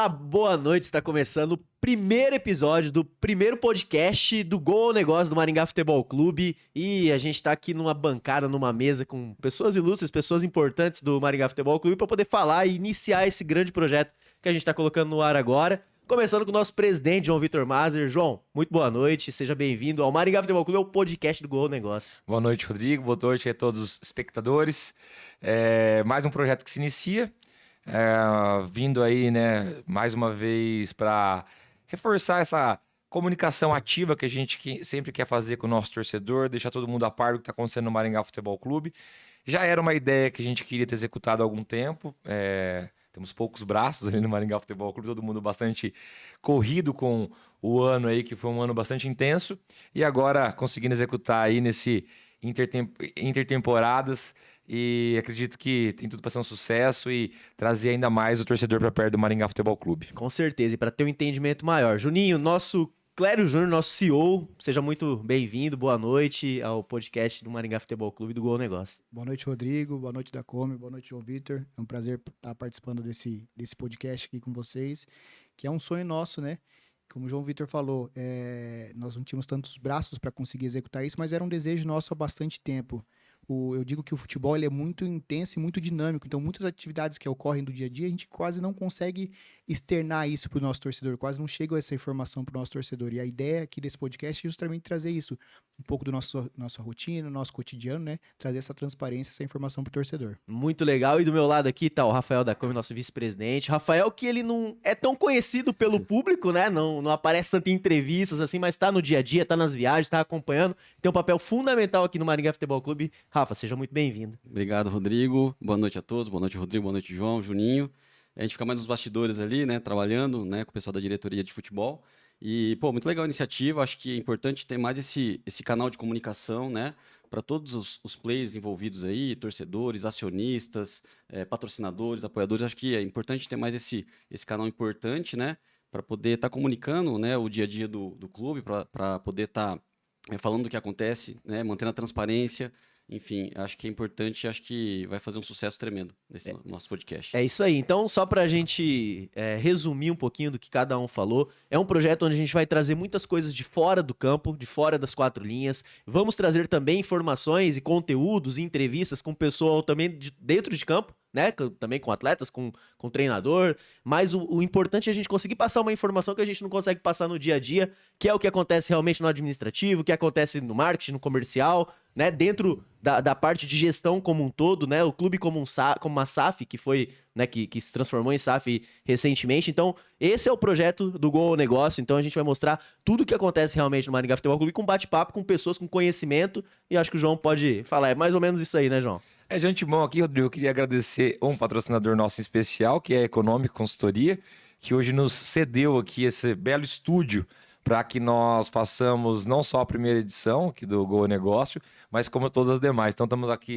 Olá, boa noite. Está começando o primeiro episódio do primeiro podcast do Gol Negócio do Maringá Futebol Clube. E a gente está aqui numa bancada, numa mesa com pessoas ilustres, pessoas importantes do Maringá Futebol Clube para poder falar e iniciar esse grande projeto que a gente está colocando no ar agora. Começando com o nosso presidente, João Vitor Mazer. João, muito boa noite, seja bem-vindo ao Maringá Futebol Clube, o podcast do Gol Negócio. Boa noite, Rodrigo. Boa noite a todos os espectadores. Mais um projeto que se inicia, vindo aí, né, mais uma vez para reforçar essa comunicação ativa que a gente sempre quer fazer com o nosso torcedor, deixar todo mundo a par do que está acontecendo no Maringá Futebol Clube. Já era uma ideia que a gente queria ter executado há algum tempo. Temos poucos braços ali no Maringá Futebol Clube, todo mundo bastante corrido com o ano aí, que foi um ano bastante intenso. E agora conseguindo executar aí nesse intertemporadas. E acredito que tem tudo para ser um sucesso e trazer ainda mais o torcedor para perto do Maringá Futebol Clube. Com certeza, e para ter um entendimento maior. Juninho, nosso Clério Júnior, nosso CEO, seja muito bem-vindo, boa noite ao podcast do Maringá Futebol Clube do Gol Negócio. Boa noite, Rodrigo, boa noite, Dacome, boa noite, João Vitor. É um prazer estar participando desse podcast aqui com vocês, que é um sonho nosso, né? Como o João Vitor falou, nós não tínhamos tantos braços para conseguir executar isso, mas era um desejo nosso há bastante tempo. Eu digo que o futebol ele é muito intenso e muito dinâmico, então muitas atividades que ocorrem do dia a dia, a gente quase não consegue externar isso para o nosso torcedor, quase não chega essa informação para o nosso torcedor. E a ideia aqui desse podcast é justamente trazer isso, um pouco do nossa rotina, nosso cotidiano, né? Trazer essa transparência, essa informação para o torcedor. Muito legal, e do meu lado aqui tá o Rafael Dacome, nosso vice-presidente. Rafael, que ele não é tão conhecido pelo público, né? Não aparece tanto em entrevistas assim, mas tá no dia a dia, tá nas viagens, tá acompanhando, tem um papel fundamental aqui no Maringá Futebol Clube. Rafa, seja muito bem-vindo. Obrigado, Rodrigo. Boa noite a todos. Boa noite, Rodrigo. Boa noite, João, Juninho. A gente fica mais nos bastidores ali, né, trabalhando, né, com o pessoal da diretoria de futebol. E, pô, muito legal a iniciativa. Acho que é importante ter mais esse canal de comunicação, né, para todos os players envolvidos aí, torcedores, acionistas, patrocinadores, apoiadores. Acho que é importante ter mais esse canal importante, né, para poder estar comunicando, né, o dia a dia do clube, para poder estar falando do que acontece, né, mantendo a transparência. Enfim, acho que é importante e acho que vai fazer um sucesso tremendo nesse nosso podcast. É isso aí. Então, só pra gente resumir um pouquinho do que cada um falou, é um projeto onde a gente vai trazer muitas coisas de fora do campo, de fora das quatro linhas. Vamos trazer também informações e conteúdos e entrevistas com o pessoal também dentro de campo, né? Também com atletas, com treinador. Mas o importante é a gente conseguir passar uma informação que a gente não consegue passar no dia a dia, que é o que acontece realmente no administrativo, o que acontece no marketing, no comercial, né? Dentro da parte de gestão como um todo, né? O clube como uma SAF, que foi, né, que se transformou em SAF recentemente. Então, esse é o projeto do Gol Negócio. Então, a gente vai mostrar tudo o que acontece realmente no Maringá Futebol Clube com bate-papo, com pessoas com conhecimento. E acho que o João pode falar. É mais ou menos isso aí, né, João? De antemão aqui, Rodrigo, eu queria agradecer um patrocinador nosso em especial, que é a Econômica Consultoria, que hoje nos cedeu aqui esse belo estúdio para que nós façamos não só a primeira edição aqui do Gol Negócio, mas como todas as demais. Então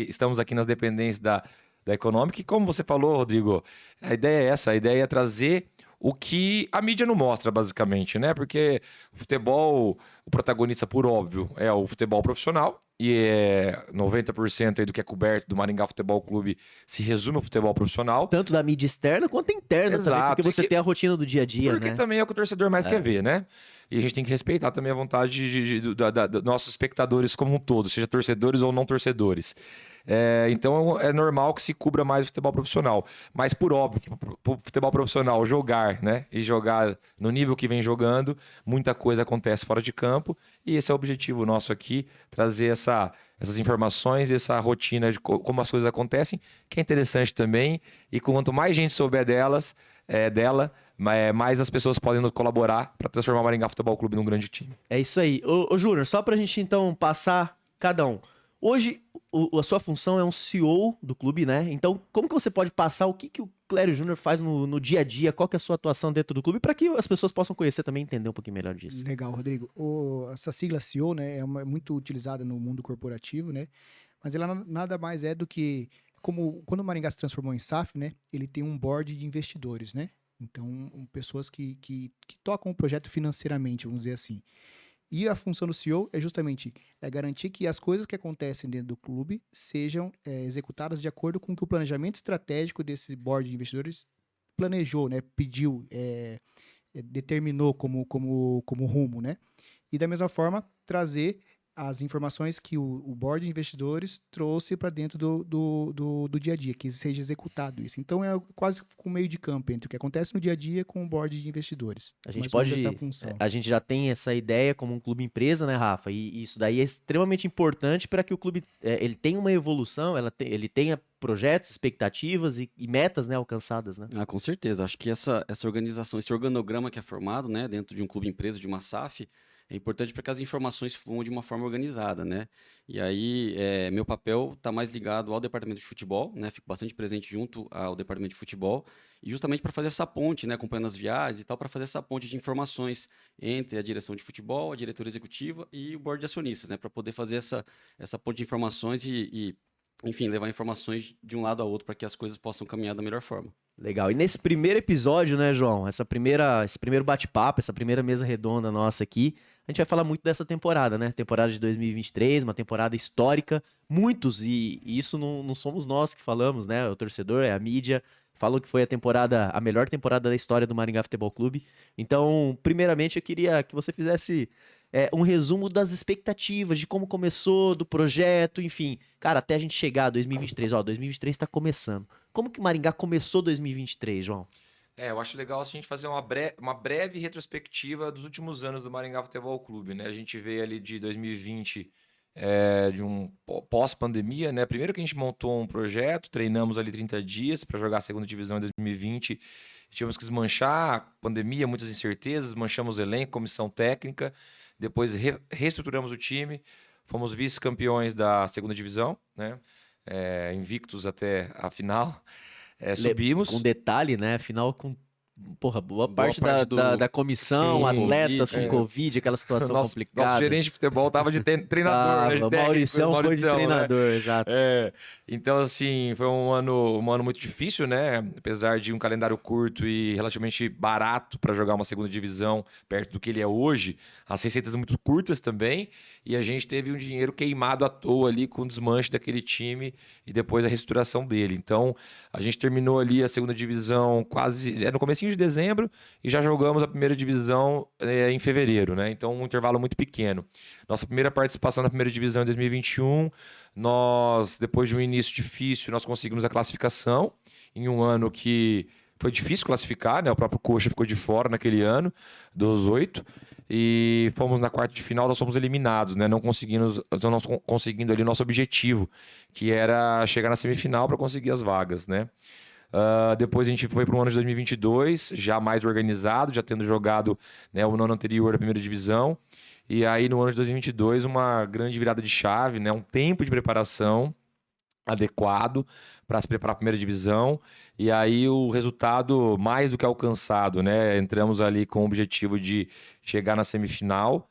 estamos aqui nas dependências da Econômica e como você falou, Rodrigo, a ideia é essa, a ideia é trazer o que a mídia não mostra, basicamente, né? Porque o futebol, o protagonista, por óbvio, é o futebol profissional, e 90% aí do que é coberto do Maringá Futebol Clube se resume ao futebol profissional. Tanto da mídia externa quanto interna. Exato, também, porque você tem a rotina do dia a dia, porque né? também é o que o torcedor mais quer ver, né? E a gente tem que respeitar também a vontade dos nossos espectadores como um todo, seja torcedores ou não torcedores. Então é normal que se cubra mais o futebol profissional. Mas por óbvio que o futebol profissional jogar, né? E jogar no nível que vem jogando, muita coisa acontece fora de campo. E esse é o objetivo nosso aqui, trazer essas informações, essa rotina de como as coisas acontecem, que é interessante também. E quanto mais gente souber dela, mais as pessoas podem nos colaborar para transformar o Maringá Futebol Clube num grande time. É isso aí. Ô Júnior, só pra gente então passar cada um. Hoje, a sua função é um CEO do clube, né? Então, como que você pode passar o que o Clério Júnior faz no dia a dia? Qual que é a sua atuação dentro do clube? Para que as pessoas possam conhecer também e entender um pouquinho melhor disso. Legal, Rodrigo. Essa sigla CEO, né, é muito utilizada no mundo corporativo, né? Mas ela nada mais é do que, quando o Maringá se transformou em SAF, né? Ele tem um board de investidores, né? Então, pessoas que tocam o projeto financeiramente, vamos dizer assim. E a função do CEO é justamente garantir que as coisas que acontecem dentro do clube sejam executadas de acordo com o que o planejamento estratégico desse board de investidores planejou, né? Pediu, determinou como rumo, né? E da mesma forma, trazer as informações que o board de investidores trouxe para dentro do dia a dia, que seja executado isso. Então, é quase com meio de campo entre o que acontece no dia a dia com o board de investidores. A gente Mais ou menos pode. essa função. A gente já tem essa ideia como um clube empresa, né, Rafa? E isso daí é extremamente importante para que o clube ele tenha uma evolução, ele tenha projetos, expectativas e metas, né, alcançadas, né? Ah, com certeza. Acho que essa organização, esse organograma que é formado, né, dentro de um clube empresa, de uma SAF, é importante para que as informações fluam de uma forma organizada, né? E aí, meu papel está mais ligado ao departamento de futebol, né? Fico bastante presente junto ao departamento de futebol, e justamente para fazer essa ponte, né? Acompanhando as viagens e tal, para fazer essa ponte de informações entre a direção de futebol, a diretoria executiva e o board de acionistas, né? Para poder fazer essa ponte de informações enfim, levar informações de um lado ao outro para que as coisas possam caminhar da melhor forma. Legal. E nesse primeiro episódio, né, João? Esse primeiro bate-papo, essa primeira mesa redonda nossa aqui, a gente vai falar muito dessa temporada, né? Temporada de 2023, uma temporada histórica. Muitos, e isso não somos nós que falamos, né? O torcedor, é a mídia, falam que foi a melhor temporada da história do Maringá Futebol Clube. Então, primeiramente, eu queria que você fizesse um resumo das expectativas, de como começou, do projeto, enfim. Cara, até a gente chegar a 2023. 2023 está começando. Como que o Maringá começou 2023, João? Eu acho legal a gente fazer uma breve retrospectiva dos últimos anos do Maringá Futebol Clube, né? A gente veio ali de 2020, de um pós-pandemia, né? Primeiro que a gente montou um projeto, treinamos ali 30 dias para jogar a segunda divisão em 2020. Tivemos que desmanchar, pandemia, muitas incertezas, manchamos o elenco, comissão técnica. Depois reestruturamos o time, fomos vice-campeões da segunda divisão, né? Invictos até a final. Subimos. Com detalhe, né? Final com boa Boa parte parte da comissão, Sim, atletas Covid, com Covid, aquela situação Nosso complicada. gerente de futebol tava de treinador, né? De técnico, Mauricião foi de né? treinador, exato. Então, assim, foi um ano muito difícil, né? Apesar de um calendário curto e relativamente barato para jogar uma segunda divisão perto do que ele é hoje, as receitas muito curtas também, e a gente teve um dinheiro queimado à toa ali com o desmanche daquele time e depois a reestruturação dele. Então, a gente terminou ali a segunda divisão quase no comecinho de dezembro e já jogamos a primeira divisão em fevereiro, né? Então, um intervalo muito pequeno. Nossa primeira participação na primeira divisão em 2021, nós, depois de um início difícil, nós conseguimos a classificação em um ano que foi difícil classificar, né? O próprio Coxa ficou de fora naquele ano, dos 8, e fomos na quarta de final, nós fomos eliminados, né? Não conseguindo ali o nosso objetivo, que era chegar na semifinal para conseguir as vagas, né? Depois a gente foi para o ano de 2022, já mais organizado, já tendo jogado, né, o ano anterior da primeira divisão. E aí no ano de 2022, uma grande virada de chave, né, um tempo de preparação adequado para se preparar para a primeira divisão. E aí o resultado mais do que alcançado, né? Entramos ali com o objetivo de chegar na semifinal.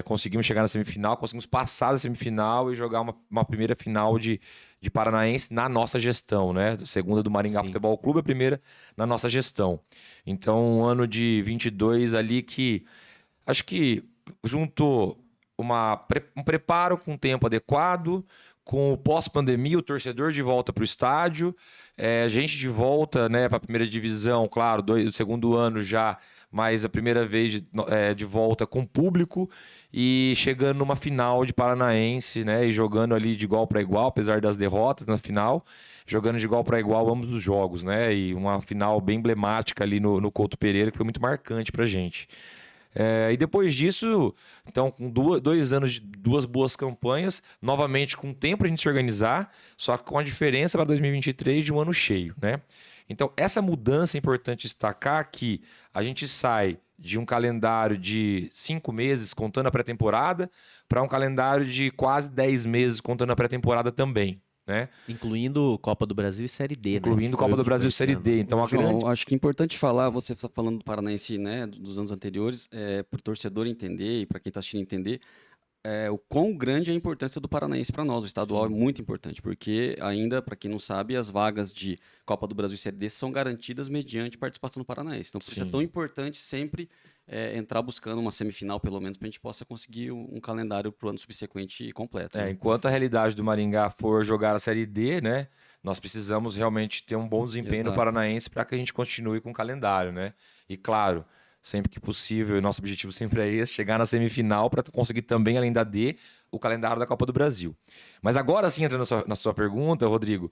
Conseguimos chegar na semifinal, conseguimos passar da semifinal e jogar uma primeira final de Paranaense na nossa gestão, né? Segunda do Maringá Sim. Futebol Clube, a primeira na nossa gestão. Então, um ano de 22 ali que acho que juntou um preparo com tempo adequado, com o pós-pandemia, o torcedor de volta para o estádio, a gente de volta, né, para a primeira divisão, claro, o segundo ano já, mas a primeira vez de volta com público e chegando numa final de Paranaense, né, e jogando ali de igual para igual, apesar das derrotas na final, jogando de igual para igual ambos os jogos, né, e uma final bem emblemática ali no Couto Pereira, que foi muito marcante para a gente. E depois disso, então, com 2 anos de 2 boas campanhas, novamente com tempo para a gente se organizar, só que com a diferença para 2023 de um ano cheio, né? Então, essa mudança é importante destacar que a gente sai de um calendário de 5 meses, contando a pré-temporada, para um calendário de quase 10 meses, contando a pré-temporada também, né? Incluindo Copa do Brasil e Série D, né? Incluindo Copa do Brasil e Série D. Então, João, acho que é importante falar, você está falando do Paranaense, né, dos anos anteriores, para o torcedor entender e para quem está assistindo entender, o quão grande é a importância do Paranaense para nós. O estadual é muito importante, porque ainda, para quem não sabe, as vagas de Copa do Brasil e Série D são garantidas mediante participação do Paranaense. Então, por isso é tão importante sempre entrar buscando uma semifinal, pelo menos, para a gente possa conseguir um calendário para o ano subsequente completo. Né? Enquanto a realidade do Maringá for jogar a Série D, né, nós precisamos realmente ter um bom desempenho no Paranaense para que a gente continue com o calendário, né? E claro, sempre que possível, nosso objetivo sempre é esse, chegar na semifinal para conseguir também, além da D, o calendário da Copa do Brasil. Mas agora sim, entrando na sua pergunta, Rodrigo,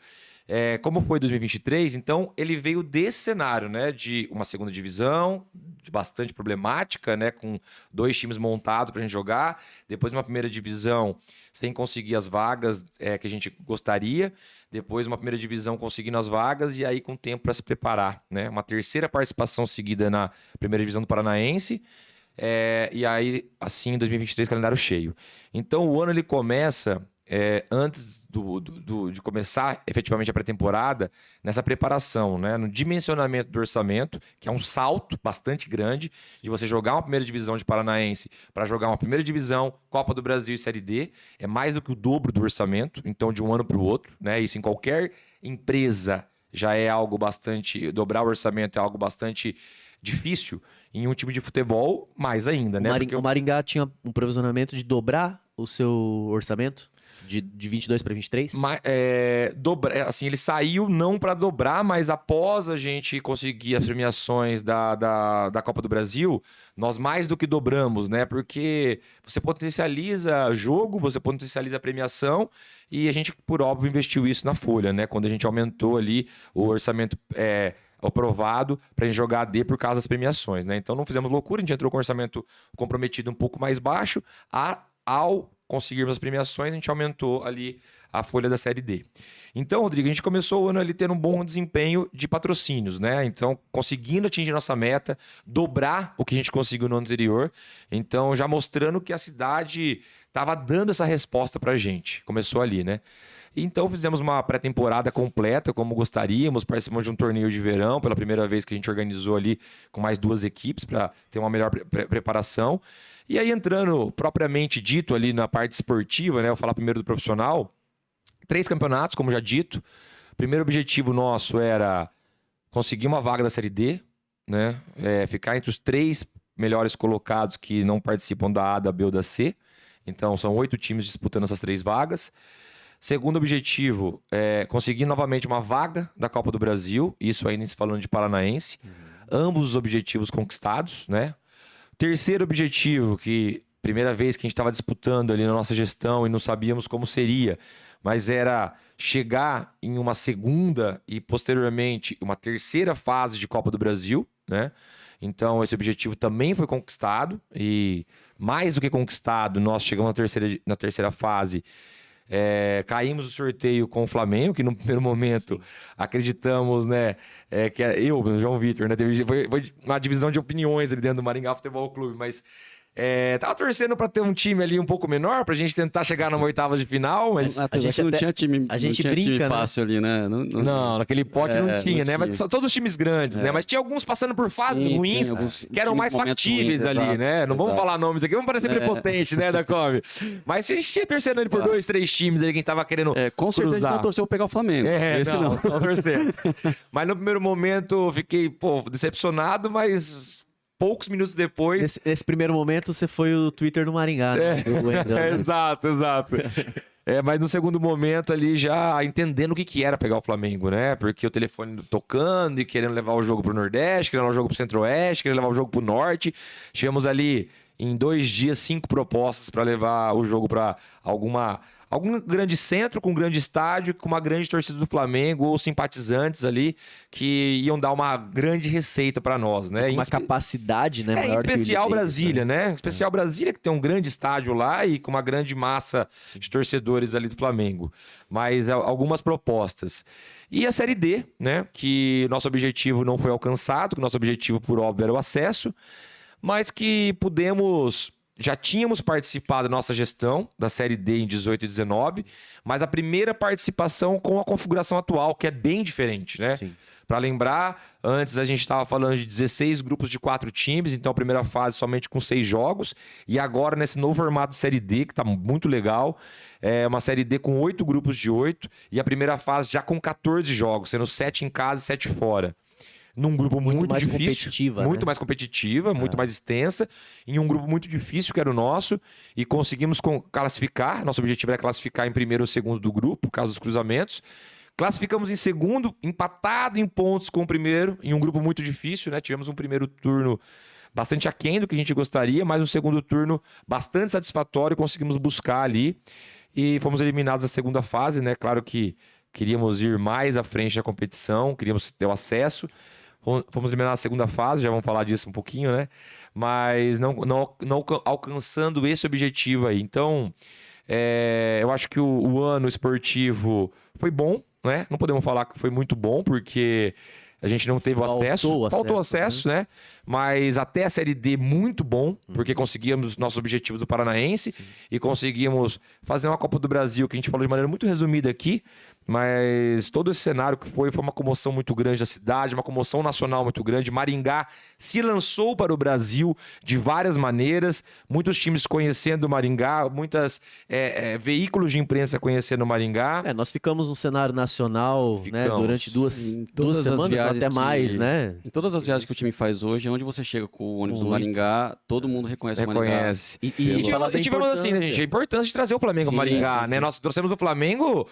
como foi 2023? Então, ele veio desse cenário, né, de uma segunda divisão, bastante problemática, né, com 2 times montados para a gente jogar, depois uma primeira divisão sem conseguir as vagas que a gente gostaria, depois uma primeira divisão conseguindo as vagas e aí com tempo para se preparar, né? Uma terceira participação seguida na primeira divisão do Paranaense, e aí, assim, em 2023, calendário cheio. Então, o ano ele começa antes de começar efetivamente a pré-temporada, nessa preparação, né? No dimensionamento do orçamento, que é um salto bastante grande, de você jogar uma primeira divisão de Paranaense para jogar uma primeira divisão, Copa do Brasil e Série D, é mais do que o dobro do orçamento, então de um ano para o outro, né? Isso em qualquer empresa já é algo bastante... Dobrar o orçamento é algo bastante difícil, em um time de futebol, mais ainda, né? O Maringá tinha um provisionamento de dobrar o seu orçamento? De 22 para 23? Assim, ele saiu não para dobrar, mas após a gente conseguir as premiações da Copa do Brasil, nós mais do que dobramos, né? Porque você potencializa jogo, você potencializa a premiação e a gente, por óbvio, investiu isso na folha, né? Quando a gente aumentou ali o orçamento aprovado para a gente jogar a D por causa das premiações, né? Então não fizemos loucura, a gente entrou com o orçamento comprometido um pouco mais baixo, ao conseguirmos as premiações, a gente aumentou ali a folha da Série D. Então, Rodrigo, a gente começou o ano ali tendo um bom desempenho de patrocínios, né? Então, conseguindo atingir nossa meta, dobrar o que a gente conseguiu no ano anterior. Então, já mostrando que a cidade estava dando essa resposta pra gente. Começou ali, né? Então, fizemos uma pré-temporada completa, como gostaríamos. Participamos de um torneio de verão, pela primeira vez que a gente organizou ali com mais 2 equipes para ter uma melhor preparação. E aí, entrando propriamente dito ali na parte esportiva, né? Eu vou falar primeiro do profissional. 3 campeonatos, como já dito. O primeiro objetivo nosso era conseguir uma vaga da Série D, né? Ficar entre os 3 melhores colocados que não participam da A, da B ou da C. Então, são 8 times disputando essas 3 vagas. Segundo objetivo, conseguir novamente uma vaga da Copa do Brasil. Isso ainda se falando de Paranaense. Ambos os objetivos conquistados, né? Terceiro objetivo, que primeira vez que a gente estava disputando ali na nossa gestão e não sabíamos como seria, mas era chegar em uma segunda e posteriormente uma terceira fase de Copa do Brasil, né? Então esse objetivo também foi conquistado e mais do que conquistado, nós chegamos na terceira fase. Caímos no sorteio com o Flamengo, que no primeiro momento acreditamos, né? Que eu, João Vitor, né? Foi uma divisão de opiniões ali dentro do Maringá Futebol Clube, mas tava torcendo para ter um time ali um pouco menor, pra gente tentar chegar numa oitava de final, mas a gente não tinha time, a gente não tinha brinca, time né? fácil ali, né? Não, naquele pote não tinha, né? Mas todos os times grandes, né? Mas tinha alguns passando por fases ruins, que eram mais factíveis ali, ruins, né? Não vamos falar nomes aqui, vamos parecer prepotente, né, da Come? Mas a gente tinha torcendo ali por 2, 3 times ali que a gente tava querendo com certeza cruzar. não torceu pra pegar o Flamengo. Não torcer. Mas no primeiro momento eu fiquei, decepcionado, mas poucos minutos depois... Nesse primeiro momento, você foi o Twitter do Maringá, né? Exato. Mas no segundo momento ali já entendendo o que era pegar o Flamengo, né? Porque o telefone tocando e querendo levar o jogo pro Nordeste, querendo levar o jogo pro Centro-Oeste, querendo levar o jogo pro Norte. Chegamos ali em 2 dias, 5 propostas para levar o jogo para algum grande centro, com um grande estádio, com uma grande torcida do Flamengo ou simpatizantes ali que iam dar uma grande receita para nós, né? Uma capacidade, né? Em especial Brasília, né? Em especial Brasília, que tem um grande estádio lá e com uma grande massa de torcedores ali do Flamengo. Mas algumas propostas. E a Série D, né? Que nosso objetivo não foi alcançado, que nosso objetivo, por óbvio, era o acesso, mas que já tínhamos participado da nossa gestão da Série D em 18 e 19, mas a primeira participação com a configuração atual, que é bem diferente, né? Sim. Para lembrar, antes a gente estava falando de 16 grupos de 4 times, então a primeira fase somente com 6 jogos. E agora nesse novo formato de Série D, que está muito legal, é uma Série D com 8 grupos de 8 e a primeira fase já com 14 jogos, sendo 7 em casa e 7 fora. Num grupo muito mais difícil, competitiva, muito né? mais competitiva, muito mais extensa, em um grupo muito difícil que era o nosso, e conseguimos classificar. Nosso objetivo era classificar em primeiro ou segundo do grupo, por causa dos cruzamentos. Classificamos em segundo, empatado em pontos com o primeiro, em um grupo muito difícil, né? Tivemos um primeiro turno bastante aquém do que a gente gostaria, mas um segundo turno bastante satisfatório, conseguimos buscar ali e fomos eliminados na segunda fase, né? Claro que queríamos ir mais à frente da competição, queríamos ter o acesso. Fomos eliminados na segunda fase, já vamos falar disso um pouquinho, né? Mas não alcançando esse objetivo aí. Então, eu acho que o ano esportivo foi bom, né? Não podemos falar que foi muito bom, porque a gente não teve o acesso. Faltou acesso, né? Mas até a Série D, muito bom, porque conseguimos nossos objetivos do Paranaense e conseguimos fazer uma Copa do Brasil, que a gente falou de maneira muito resumida aqui, mas todo esse cenário que foi uma comoção muito grande da cidade, uma comoção nacional muito grande. Maringá se lançou para o Brasil de várias maneiras, muitos times conhecendo o Maringá, muitos veículos de imprensa conhecendo o Maringá. Nós ficamos no cenário nacional, né, durante duas semanas, viagens até mais, né? Em todas as viagens que o time faz hoje, onde você chega com o ônibus do Maringá, todo mundo reconhece o Maringá. E tivemos assim, né, gente? A importância de trazer o Flamengo ao Maringá, né? Nós trouxemos o Flamengo,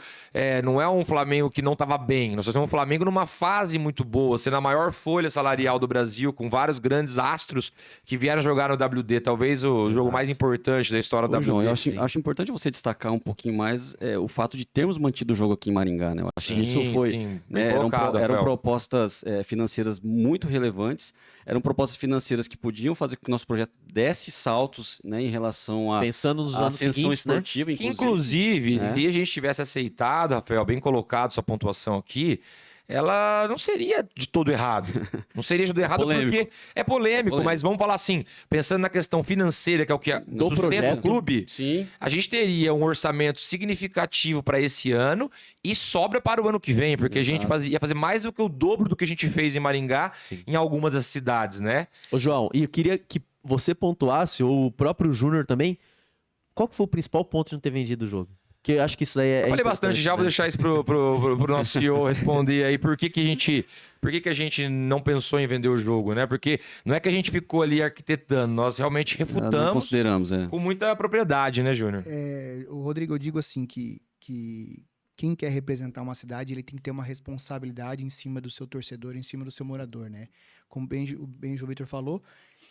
não é um Flamengo que não estava bem. Nós trouxemos o Flamengo numa fase muito boa, sendo a maior folha salarial do Brasil, com vários grandes astros que vieram jogar no WD. Talvez o jogo mais importante da história do WD. João, eu acho importante você destacar um pouquinho mais o fato de termos mantido o jogo aqui em Maringá, né? Eu acho que isso foi... Né, eram propostas financeiras muito relevantes, eram propostas financeiras que podiam fazer com que o nosso projeto desse saltos, né, em relação a pensando nos anos ascensão seguintes, esportiva, né? Inclusive, se a gente tivesse aceitado, Rafael, bem colocado sua pontuação aqui, ela não seria de todo errado. Não seria de todo errado porque é polêmico, mas vamos falar assim, pensando na questão financeira, que é o que sustenta o clube, a gente teria um orçamento significativo para esse ano e sobra para o ano que vem, porque a gente ia fazer mais do que o dobro do que a gente fez em Maringá, em algumas das cidades, né? Ô, João, e eu queria que você pontuasse, ou o próprio Júnior também, qual que foi o principal ponto de não ter vendido o jogo? Que eu acho que isso aí é. Eu falei bastante já, vou deixar isso pro nosso CEO responder aí por que a gente não pensou em vender o jogo, né? Porque não é que a gente ficou ali arquitetando, nós realmente refutamos consideramos, com muita propriedade, né, Júnior? O Rodrigo, eu digo assim que quem quer representar uma cidade, ele tem que ter uma responsabilidade em cima do seu torcedor, em cima do seu morador, né? Como o João Vitor falou,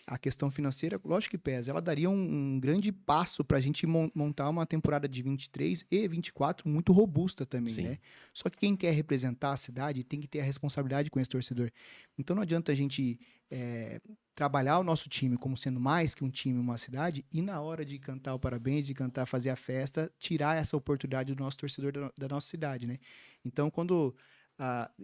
a questão financeira, lógico que pesa. Ela daria um grande passo para a gente montar uma temporada de 23 e 24 muito robusta também, né? Só que quem quer representar a cidade tem que ter a responsabilidade com esse torcedor. Então não adianta a gente trabalhar o nosso time como sendo mais que um time, uma cidade, e na hora de cantar o parabéns, de cantar, fazer a festa, tirar essa oportunidade do nosso torcedor da nossa cidade, né? Então quando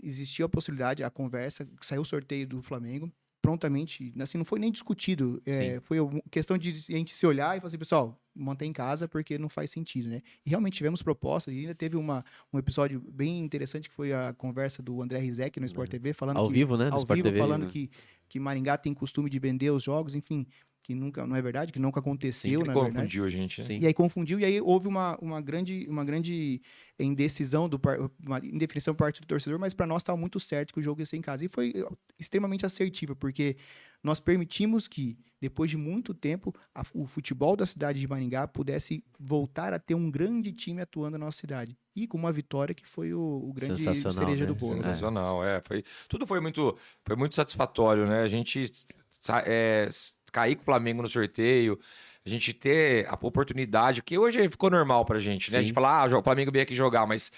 existiu a possibilidade, a conversa, saiu o sorteio do Flamengo, prontamente, assim, não foi nem discutido, foi questão de a gente se olhar e falar assim, pessoal, mantém em casa porque não faz sentido, né? E realmente tivemos propostas, e ainda teve um episódio bem interessante que foi a conversa do André Rizek no Sport TV, falando ao vivo, né? Ao Sport vivo, TV, falando que Maringá tem costume de vender os jogos, enfim, que nunca, não é verdade, que nunca aconteceu, na verdade. Confundiu a gente, né? E aí confundiu, e aí houve uma grande indecisão, uma indefinição por parte do torcedor, mas para nós estava muito certo que o jogo ia ser em casa. E foi extremamente assertivo, porque nós permitimos que, depois de muito tempo, o futebol da cidade de Maringá pudesse voltar a ter um grande time atuando na nossa cidade. E com uma vitória que foi o grande cereja do bolo. Sensacional, tudo foi muito satisfatório, né? A gente cair com o Flamengo no sorteio, a gente ter a oportunidade, que hoje ficou normal pra gente, né? A gente fala, o Flamengo veio aqui jogar, mas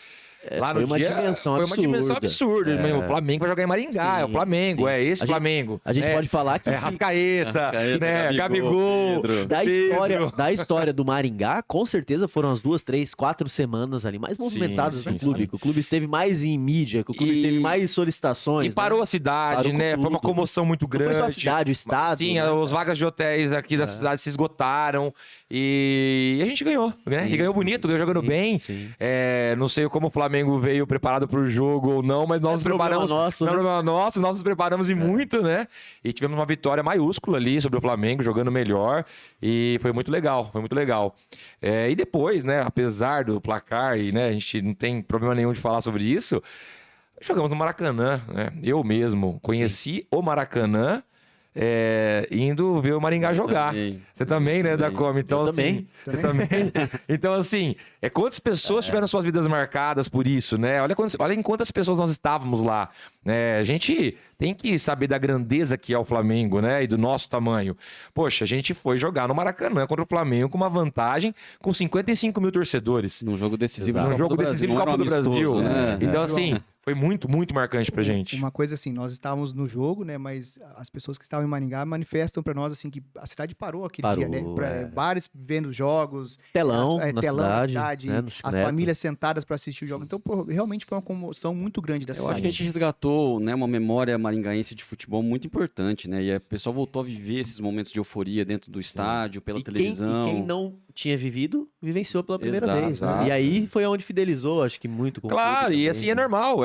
lá no foi uma dimensão absurda. O Flamengo vai jogar em Maringá, é o Flamengo, Flamengo. A gente pode falar que... Rascaeta, né? Gabigol, da história do Maringá, com certeza foram as 2, 3, 4 semanas ali mais movimentadas do clube. Que o clube esteve mais em mídia, que o clube teve mais solicitações. E parou a cidade, né? Foi uma comoção muito grande. Não foi só a cidade, o estado. Sim, as vagas de hotéis aqui da cidade se esgotaram. prepararam e a gente ganhou, né? Sim. E ganhou bonito, ganhou jogando Sim, bem. sim. Não sei como o Flamengo veio preparado pro jogo ou não, mas nós nos preparamos. Nosso, Não é né? problema nosso, nós nos preparamos e muito, né? E tivemos uma vitória maiúscula ali sobre o Flamengo, jogando melhor. E foi muito legal, foi muito legal. E depois, né, apesar do placar, e né, a gente não tem problema nenhum de falar sobre isso, jogamos no Maracanã, né? Eu mesmo conheci o Maracanã indo ver o Maringá jogar. também. Você também, né, da Come? Então, Eu assim, também. Você também? Então, assim, quantas pessoas tiveram suas vidas marcadas por isso, né? Olha em quantas pessoas nós estávamos lá. A gente tem que saber da grandeza que é o Flamengo, né? E do nosso tamanho. Poxa, a gente foi jogar no Maracanã contra o Flamengo com uma vantagem com 55 mil torcedores. Num jogo decisivo Exato. de Num Copa jogo do Brasil, decisivo de não era Copa do um amistoso, Brasil. né? Então, assim, foi muito, muito marcante pra gente. Uma coisa assim, nós estávamos no jogo, né? Mas as pessoas que estavam em Maringá manifestam para nós assim que a cidade parou aquele dia, né? Bares vendo jogos, Telão, telão na na cidade, né, no as Chico Neto. famílias sentadas para assistir o jogo. Então, pô, realmente foi uma comoção muito grande da Eu cidade. acho que a gente resgatou, né, uma memória maringaense de futebol muito importante, né? E o pessoal voltou a viver esses momentos de euforia dentro do estádio, pela televisão. E quem não tinha vivido, vivenciou pela primeira Exato, vez. Né? exato. E aí foi onde fidelizou, acho que muito. Com o Claro, público e também, assim né? é normal.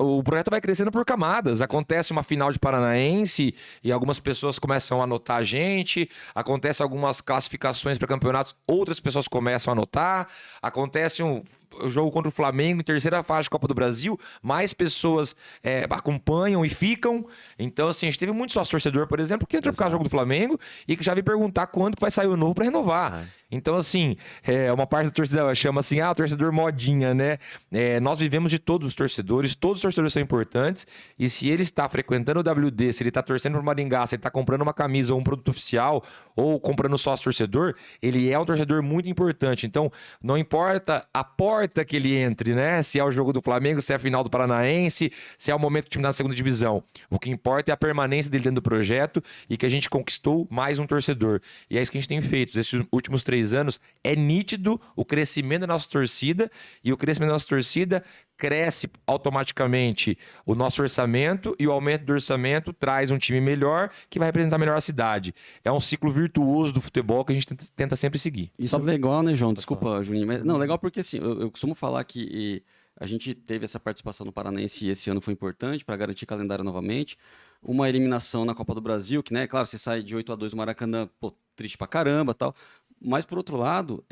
O projeto vai crescendo por camadas. Acontece uma final de Paranaense e algumas pessoas começam a anotar a gente. Acontece algumas classificações para campeonatos, outras pessoas começam a anotar. Acontece um jogo contra o Flamengo em terceira fase de Copa do Brasil, mais pessoas acompanham e ficam. Então, assim, a gente teve muito sócio-torcedor, por exemplo, que entrou por causa do jogo do Flamengo e que já veio perguntar quando que vai sair o novo para renovar. Então, assim, uma parte da torcida chama assim, o torcedor modinha, né? Nós vivemos de todos os torcedores são importantes, e se ele está frequentando o WD, se ele está torcendo pro Maringá, se ele está comprando uma camisa ou um produto oficial, ou comprando sócio-torcedor, ele é um torcedor muito importante. Então, não importa a porta que ele entre, né? Se é o jogo do Flamengo, se é a final do Paranaense, se é o momento do time na segunda divisão. O que importa é a permanência dele dentro do projeto e que a gente conquistou mais um torcedor. E é isso que a gente tem feito. Esses últimos 3 anos é nítido o crescimento da nossa torcida, e o crescimento da nossa torcida cresce automaticamente o nosso orçamento, e o aumento do orçamento traz um time melhor que vai representar melhor a cidade. É um ciclo virtuoso do futebol que a gente tenta sempre seguir. Isso é legal, né, João? Desculpa, Juninho. Mas, não, legal porque assim, eu costumo falar que a gente teve essa participação no Paranaense e esse ano foi importante para garantir calendário novamente. Uma eliminação na Copa do Brasil, que, né, claro, você sai de 8-2 do Maracanã, pô, triste pra caramba e tal. Mas, por outro lado,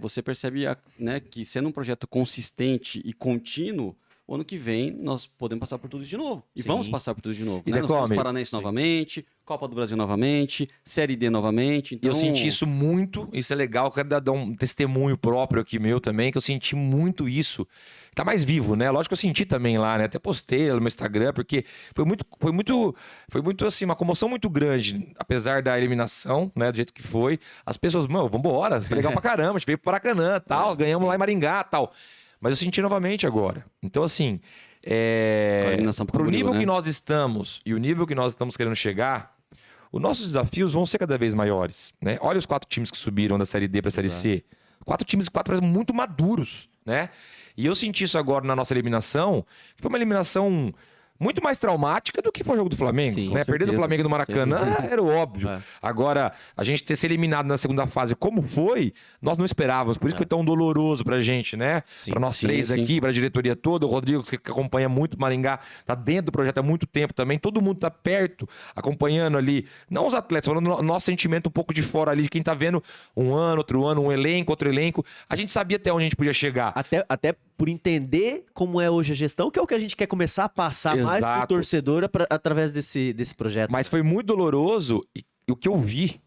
você percebe né, que sendo um projeto consistente e contínuo, o ano que vem nós podemos passar por tudo isso de novo. E Sim. vamos passar por tudo isso de novo. E Né? Nós temos Decome? Paranaense novamente, Copa do Brasil novamente, Série D novamente. Então... Eu senti isso muito, isso é legal. Eu quero dar um testemunho próprio aqui meu também, que eu senti muito isso. Tá mais vivo, né? Lógico que eu senti também lá, né? Até postei no meu Instagram, porque foi muito assim, uma comoção muito grande, apesar da eliminação, né? Do jeito que foi. As pessoas, vambora, foi legal pra caramba, a gente veio pro Maracanã, tal, ganhamos lá em Maringá, tal. Mas eu senti novamente agora. Então, assim, pro nível que nós estamos e o nível que nós estamos querendo chegar, os nossos desafios vão ser cada vez maiores, né? Olha os 4 times que subiram da Série D para a Série C. 4 times, 4 muito maduros, né? E eu senti isso agora na nossa eliminação, que foi uma eliminação muito mais traumática do que foi o jogo do Flamengo. Sim, né? Perder do Flamengo no Maracanã era o óbvio. Agora, a gente ter se eliminado na segunda fase como foi, nós não esperávamos. Por isso que foi tão doloroso pra gente, né? Pra nós três aqui, pra diretoria toda. O Rodrigo, que acompanha muito o Maringá, tá dentro do projeto há muito tempo também. Todo mundo tá perto, acompanhando ali. Não os atletas, falando o nosso sentimento um pouco de fora ali, de quem tá vendo um ano, outro ano, um elenco, outro elenco. A gente sabia até onde a gente podia chegar. Até por entender como é hoje a gestão, que é o que a gente quer começar a passar mais pro torcedor através desse projeto. Mas foi muito doloroso e o que eu vi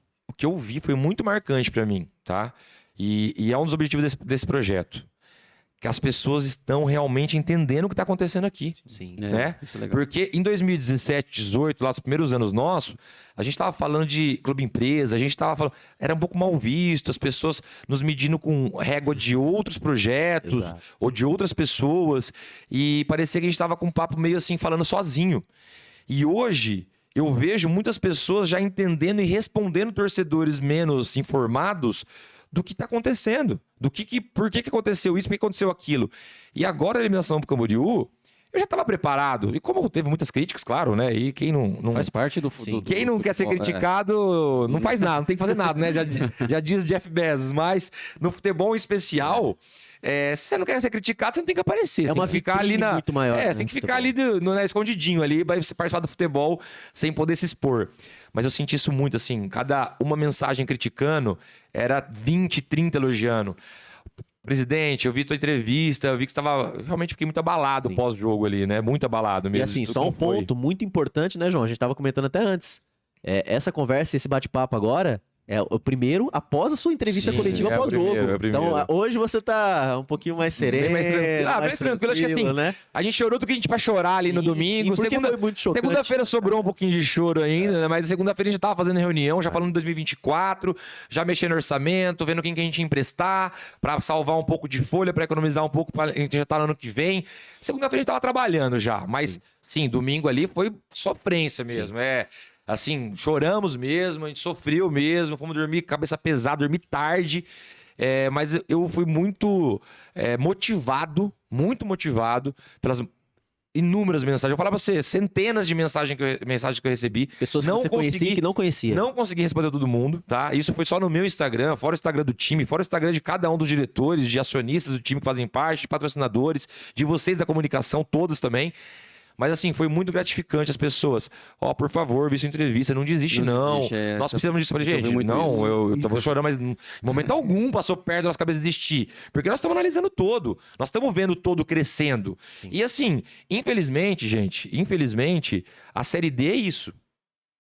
foi muito marcante para mim, tá? E é um dos objetivos desse projeto. Que as pessoas estão realmente entendendo o que está acontecendo aqui. Sim. Né? Isso é legal. Porque em 2017, 2018, lá os primeiros anos nossos, a gente estava falando de clube empresa, a gente estava falando... Era um pouco mal visto, as pessoas nos medindo com régua de outros projetos ou de outras pessoas. E parecia que a gente estava com um papo meio assim, falando sozinho. E hoje... eu vejo muitas pessoas já entendendo e respondendo torcedores menos informados do que está acontecendo. Por que aconteceu isso, por que aconteceu aquilo. E agora a eliminação para o Camboriú, eu já estava preparado. E como teve muitas críticas, claro, né? E quem não Faz parte do Sim. quem não quer ser criticado não faz nada, não tem que fazer nada, né? Já diz Jeff Bezos. Mas no futebol em especial, se você não quer ser criticado, você não tem que aparecer. É Você tem uma que ficar ali vitrine muito maior, você né, tem que no ficar ali escondidinho ali, vai participar do futebol sem poder se expor. Mas eu senti isso muito, assim, cada uma mensagem criticando era 20, 30 elogiando. Presidente, eu vi tua entrevista, eu vi que você realmente fiquei muito abalado Sim. pós-jogo ali, né? Muito abalado mesmo. E assim, Tudo só um não foi. ponto muito importante, né, João? A gente tava comentando até antes. Essa conversa, esse bate-papo agora, é o primeiro após a sua entrevista Sim, coletiva é o pós-jogo. primeiro, é o primeiro. Então, hoje você tá um pouquinho mais sereno. Bem mais tranquilo. Mais tranquilo. Acho que assim, né? a gente chorou do que a gente vai chorar ali no Sim, domingo. sim, porque foi muito chocante. Segunda-feira sobrou um pouquinho de choro ainda, né? Mas segunda-feira a gente tava fazendo reunião, já falando de 2024, já mexendo no orçamento, vendo quem que a gente ia emprestar, pra salvar um pouco de folha, pra economizar um pouco, a gente já tá no ano que vem. Segunda-feira a gente tava trabalhando já, mas sim, domingo ali foi sofrência mesmo. Assim, choramos mesmo, a gente sofreu mesmo, fomos dormir cabeça pesada, dormir tarde. Mas eu fui muito motivado pelas inúmeras mensagens. Eu falava pra você, centenas de mensagens que eu recebi. Pessoas que você conhecia e que não conhecia. Não consegui responder todo mundo, tá? Isso foi só no meu Instagram, fora o Instagram do time, fora o Instagram de cada um dos diretores, de acionistas do time que fazem parte, de patrocinadores, de vocês da comunicação, todos também. Mas assim, foi muito gratificante as pessoas. Por favor, vi sua entrevista, não desiste, não. Nós precisamos disso. Falei, gente, não, eu tava chorando, mas em momento algum passou perto da nossa cabeça desistir. Porque nós estamos analisando todo. Nós estamos vendo todo crescendo. Sim. E assim, infelizmente, gente, a Série D é isso.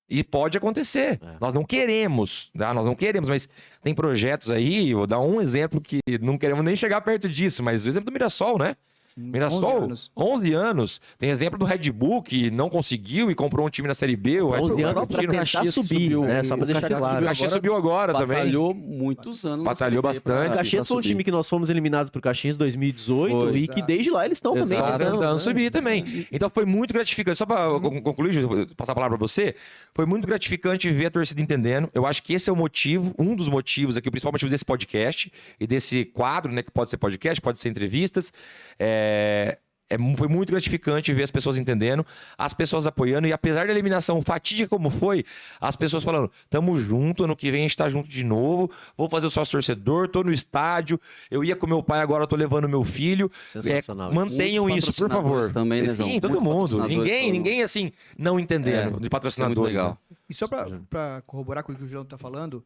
E pode acontecer. Nós não queremos, tá? Nós não queremos, mas tem projetos aí, vou dar um exemplo que não queremos nem chegar perto disso, mas o exemplo do Mirassol, né? Mirassol, 11 anos. Tem exemplo do Red Bull, que não conseguiu e comprou um time na Série B. 11 anos pra tentar subir, né? Só pra deixar claro. O Caxias subiu agora também. Batalhou muitos anos. Batalhou bastante. O Caxias foi um time que nós fomos eliminados pro Caxias em 2018 e que desde lá eles estão também tentando subir também. Então foi muito gratificante. Só pra concluir, passar a palavra pra você, foi muito gratificante ver a torcida entendendo. Eu acho que esse é o motivo, um dos motivos aqui, o principal motivo desse podcast e desse quadro, né? Que pode ser podcast, pode ser entrevistas. Foi muito gratificante ver as pessoas entendendo, as pessoas apoiando, e apesar da eliminação fatídica como foi, as pessoas falando, tamo junto, ano que vem a gente tá junto de novo, vou fazer o sócio torcedor, tô no estádio, eu ia com meu pai, agora eu tô levando meu filho. Sensacional. Mantenham isso, por favor. Também, né, sim, todo mundo. Ninguém assim, não entendendo de patrocinador. Muito legal. E só para corroborar com o que o João tá falando,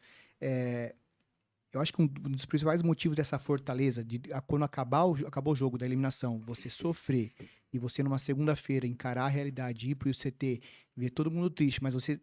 eu acho que um dos principais motivos dessa fortaleza, quando acabou o jogo da eliminação, você sofrer e você numa segunda-feira encarar a realidade, ir pro CT, ver todo mundo triste, mas você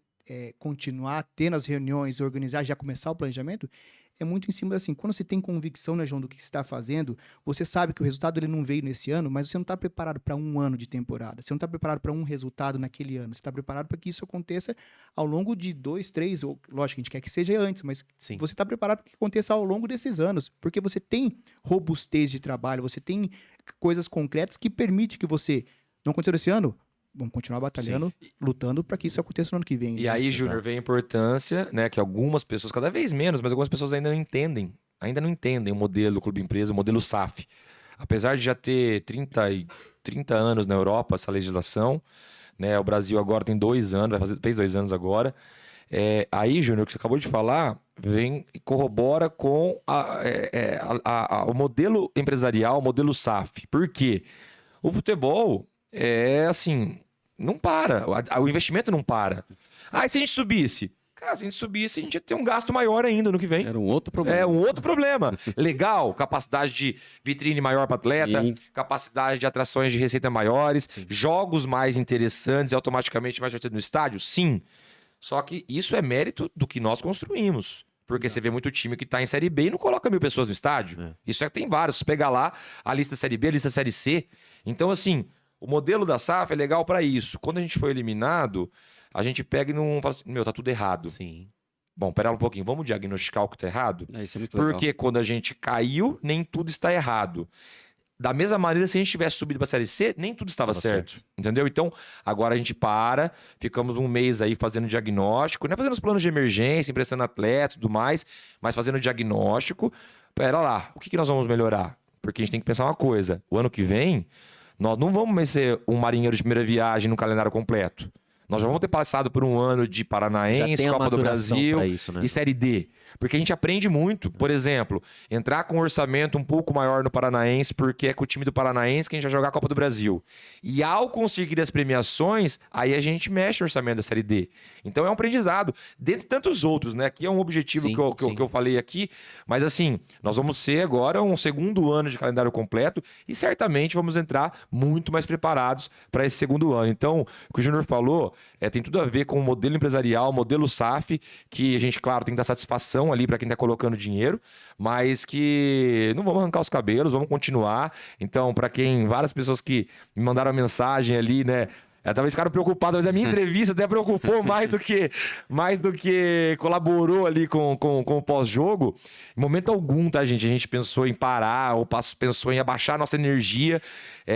continuar tendo as reuniões, organizar, já começar o planejamento, é muito em cima assim, quando você tem convicção, né, João, do que você está fazendo, você sabe que o resultado ele não veio nesse ano, mas você não está preparado para um ano de temporada, você não está preparado para um resultado naquele ano, você está preparado para que isso aconteça ao longo de 2, 3, ou lógico, a gente quer que seja antes, mas Sim. você está preparado para que aconteça ao longo desses anos, porque você tem robustez de trabalho, você tem coisas concretas que permitem que você, não aconteceu esse ano, vamos continuar batalhando, lutando para que isso aconteça no ano que vem. E aí, Júnior, vem a importância, né, que algumas pessoas, cada vez menos, mas algumas pessoas ainda não entendem o modelo Clube Empresa, o modelo SAF. Apesar de já ter 30 anos na Europa essa legislação, né, o Brasil agora tem 2 anos, fez 2 anos agora. Aí, Júnior, o que você acabou de falar, vem e corrobora com o modelo empresarial, o modelo SAF. Por quê? O futebol assim, não para. O investimento não para. E se a gente subisse? Cara, se a gente subisse, a gente ia ter um gasto maior ainda no que vem. Era um outro problema. Um outro problema. Legal, capacidade de vitrine maior para atleta, capacidade de atrações de receita maiores, jogos mais interessantes e automaticamente mais divertidos no estádio? Sim. Só que isso é mérito do que nós construímos. Porque você vê muito time que tá em Série B e não coloca 1.000 pessoas no estádio. Isso tem vários. Se pegar lá a lista Série B, a lista Série C. Então, assim, o modelo da SAF é legal para isso. Quando a gente foi eliminado, a gente pega e não fala assim, tá tudo errado. Sim. Bom, pera um pouquinho, vamos diagnosticar o que tá errado? Isso é muito legal. Porque quando a gente caiu, nem tudo está errado. Da mesma maneira, se a gente tivesse subido para a Série C, nem tudo estava certo. Entendeu? Então, agora a gente ficamos um mês aí fazendo diagnóstico, né? Fazendo os planos de emergência, emprestando atleta e tudo mais, mas fazendo diagnóstico. Pera lá, o que nós vamos melhorar? Porque a gente tem que pensar uma coisa, o ano que vem, Nós não vamos ser um marinheiro de primeira viagem no calendário completo. Nós já vamos ter passado por um ano de Já Paranaense, tem a Copa do maturação Brasil pra isso, né? e Série D. Porque a gente aprende muito. Por exemplo, entrar com um orçamento um pouco maior no Paranaense, porque é com o time do Paranaense que a gente vai jogar a Copa do Brasil. E ao conseguir as premiações, aí a gente mexe o orçamento da Série D. Então é um aprendizado. Dentre tantos outros, né? Aqui é um objetivo Sim, que eu falei aqui. Mas assim, nós vamos ser agora um segundo ano de calendário completo e certamente vamos entrar muito mais preparados para esse segundo ano. Então, o que o Júnior falou tem tudo a ver com o modelo empresarial, o modelo SAF, que a gente, claro, tem que dar satisfação ali para quem está colocando dinheiro, mas que não vamos arrancar os cabelos, vamos continuar. Então, para várias pessoas que me mandaram mensagem ali, né? Talvez ficaram preocupados, mas a minha entrevista até preocupou mais do que colaborou ali com o pós-jogo. Em momento algum, tá, gente? A gente pensou em parar ou pensou em abaixar a nossa energia.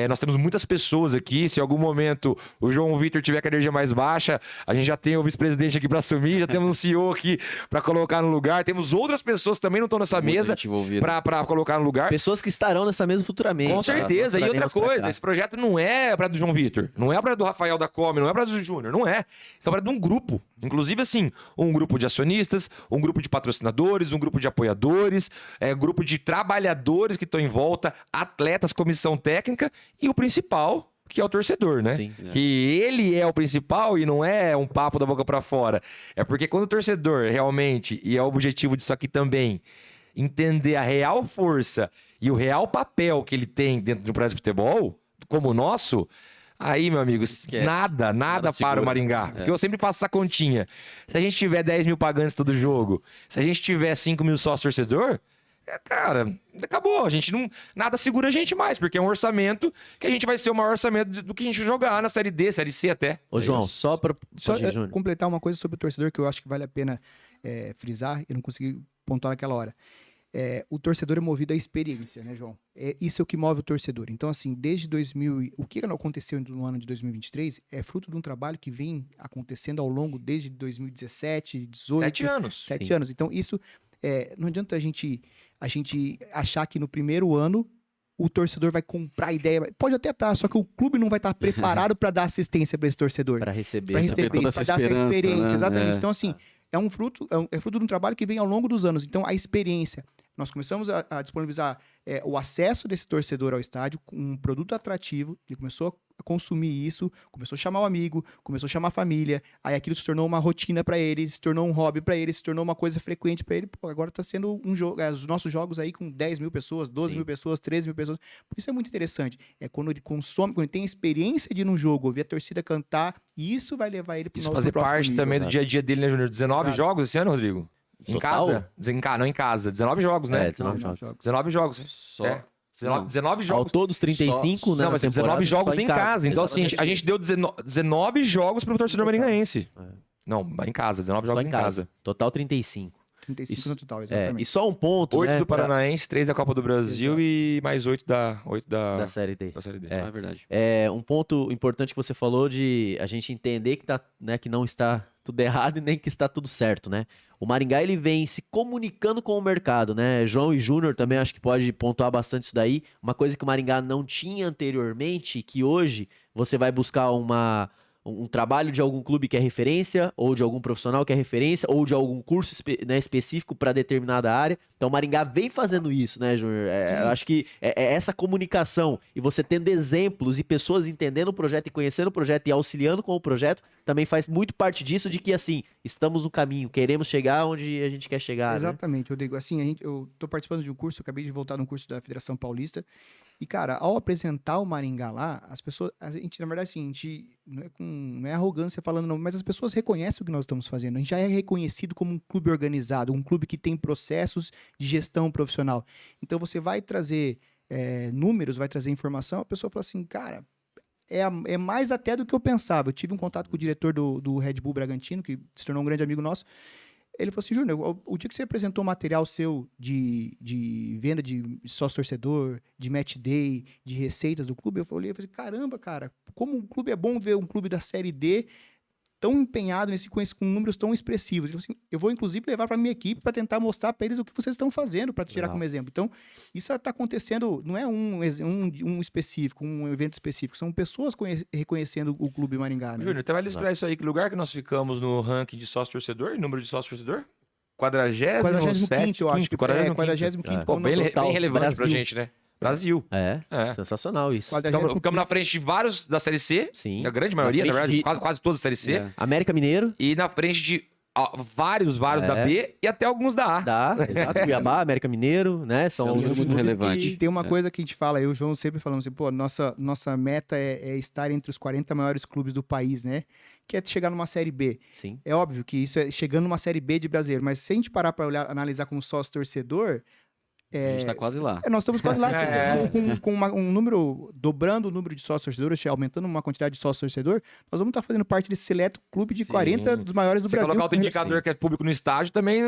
Nós temos muitas pessoas aqui. Se em algum momento o João Vitor tiver com a energia mais baixa, a gente já tem o vice-presidente aqui para assumir, já temos um CEO aqui para colocar no lugar. Temos outras pessoas que também não estão nessa Muita mesa gente envolvida. para colocar no lugar. Pessoas que estarão nessa mesa futuramente. Com certeza. E outra Traremos pra coisa, cá. esse projeto não é para do João Vitor, não é para do Rafael da Come, não é para do Júnior, não é. Isso é para de um grupo. Inclusive, assim, um grupo de acionistas, um grupo de patrocinadores, um grupo de apoiadores, grupo de trabalhadores que estão em volta, atletas, comissão técnica e o principal, que é o torcedor, né? Sim. Que ele é o principal e não é um papo da boca para fora. É porque quando o torcedor realmente, e é o objetivo disso aqui também, entender a real força e o real papel que ele tem dentro de um projeto de futebol, como o nosso, aí, meu amigo, Esquece. nada para segura. o Maringá. Porque eu sempre faço essa continha. Se a gente tiver 10 mil pagantes todo jogo, se a gente tiver 5 mil sócios torcedor, cara, acabou. Nada segura a gente mais, porque é um orçamento que a gente vai ser o maior orçamento do que a gente jogar na Série D, Série C até. Ô, João, isso. só pra... Só Pode ir, Júnior. completar uma coisa sobre o torcedor que eu acho que vale a pena frisar e não consegui pontuar naquela hora. O torcedor é movido à experiência, né, João? Isso é o que move o torcedor. Então, assim, desde 2000... O que aconteceu no ano de 2023 é fruto de um trabalho que vem acontecendo ao longo desde 2017, 18... 7 anos. 7 Sim. anos. Então, isso... não adianta a gente achar que no primeiro ano o torcedor vai comprar a ideia. Pode até estar, só que o clube não vai estar preparado para dar assistência para esse torcedor. Pra receber. Para essa receber, toda para essa dar essa esperança, experiência. né? Exatamente. É. Então, assim, é fruto de um trabalho que vem ao longo dos anos. Então, a experiência. Nós começamos a disponibilizar o acesso desse torcedor ao estádio com um produto atrativo. Ele começou a consumir isso, começou a chamar o amigo, começou a chamar a família. Aí aquilo se tornou uma rotina para ele, se tornou um hobby para ele, se tornou uma coisa frequente para ele. Pô, agora tá sendo um jogo. Os nossos jogos aí com 10 mil pessoas, 12 Sim. mil pessoas, 13 mil pessoas. Por isso é muito interessante. É quando ele consome, quando ele tem a experiência de ir num jogo, ouvir a torcida cantar, e isso vai levar ele para Isso fazer parte também do dia a dia dele, né, Júnior? 19 jogos esse ano, Rodrigo? Em Total? casa? Não em casa. 19 jogos, né? 19 jogos. 19 jogos. Só. 19 Ao jogos. todos 35, né? Não, mas na 19 temporada, jogos só em casa. Então, assim, Exatamente. a gente deu 19 jogos pro torcedor maringaense. Não, em casa. 19 Só jogos em casa. Total 35. 35 Isso- no total, E exatamente. só um ponto, 8 né? do Paranaense, 3 da Copa do Brasil Exato. e mais 8 da Da Série D. Série D. É verdade. Um ponto importante que você falou de a gente entender que, que não está tudo errado e nem que está tudo certo, né? O Maringá, ele vem se comunicando com o mercado, né? João e Júnior também acho que pode pontuar bastante isso daí. Uma coisa que o Maringá não tinha anteriormente, que hoje você vai buscar um trabalho de algum clube que é referência, ou de algum profissional que é referência, ou de algum curso específico para determinada área. Então o Maringá vem fazendo isso, né, Júnior? Eu acho que essa comunicação e você tendo exemplos e pessoas entendendo o projeto e conhecendo o projeto e auxiliando com o projeto também faz muito parte disso, de que assim, estamos no caminho, queremos chegar onde a gente quer chegar, né? Exatamente, Rodrigo. Assim, eu tô participando de um curso, eu acabei de voltar de um curso da Federação Paulista. E, cara, ao apresentar o Maringá lá, as pessoas. A gente, na verdade, assim, a gente não é arrogância falando, não, mas as pessoas reconhecem o que nós estamos fazendo. A gente já é reconhecido como um clube organizado, um clube que tem processos de gestão profissional. Então, você vai trazer números, vai trazer informação, a pessoa fala assim, cara. É mais até do que eu pensava. Eu tive um contato com o diretor do Red Bull Bragantino, que se tornou um grande amigo nosso. Ele falou assim, Júnior, o dia que você apresentou material seu de venda de sócio-torcedor, de match day, de receitas do clube, eu falei, caramba, cara, como um clube é bom ver um clube da Série D tão empenhado com números tão expressivos. Tipo assim, eu vou, inclusive, levar para minha equipe para tentar mostrar para eles o que vocês estão fazendo, para tirar como exemplo. Então, isso está acontecendo, não é um específico, um evento específico, são pessoas reconhecendo o Clube Maringá. Né? Júnior, então vai ilustrar isso aí. Que lugar que nós ficamos no ranking de sócio-torcedor? Número de sócio-torcedor? 45º, eu acho que 45º. Pô, bem relevante pra gente, né? Brasil. Sensacional isso. Ficamos na frente de vários da Série C. Sim. A grande maioria, na verdade, quase todos da Série C. América Mineiro. E na frente de vários da B e até alguns da A. Exato. Cuiabá, América Mineiro, né? São muito relevante. E tem uma coisa que a gente fala, eu e o João sempre falamos assim, pô, nossa meta é estar entre os 40 maiores clubes do país, né? Que é chegar numa Série B. Sim. É óbvio que isso é chegando numa Série B de brasileiro, mas se a gente parar para analisar como sócio-torcedor, a gente tá quase lá. Nós estamos quase lá, com um número, dobrando o número de sócios-torcedores, aumentando uma quantidade de sócios-torcedor, nós vamos estar fazendo parte desse seleto clube de 40 dos maiores do Brasil. Se colocar outro indicador que é público no estádio, também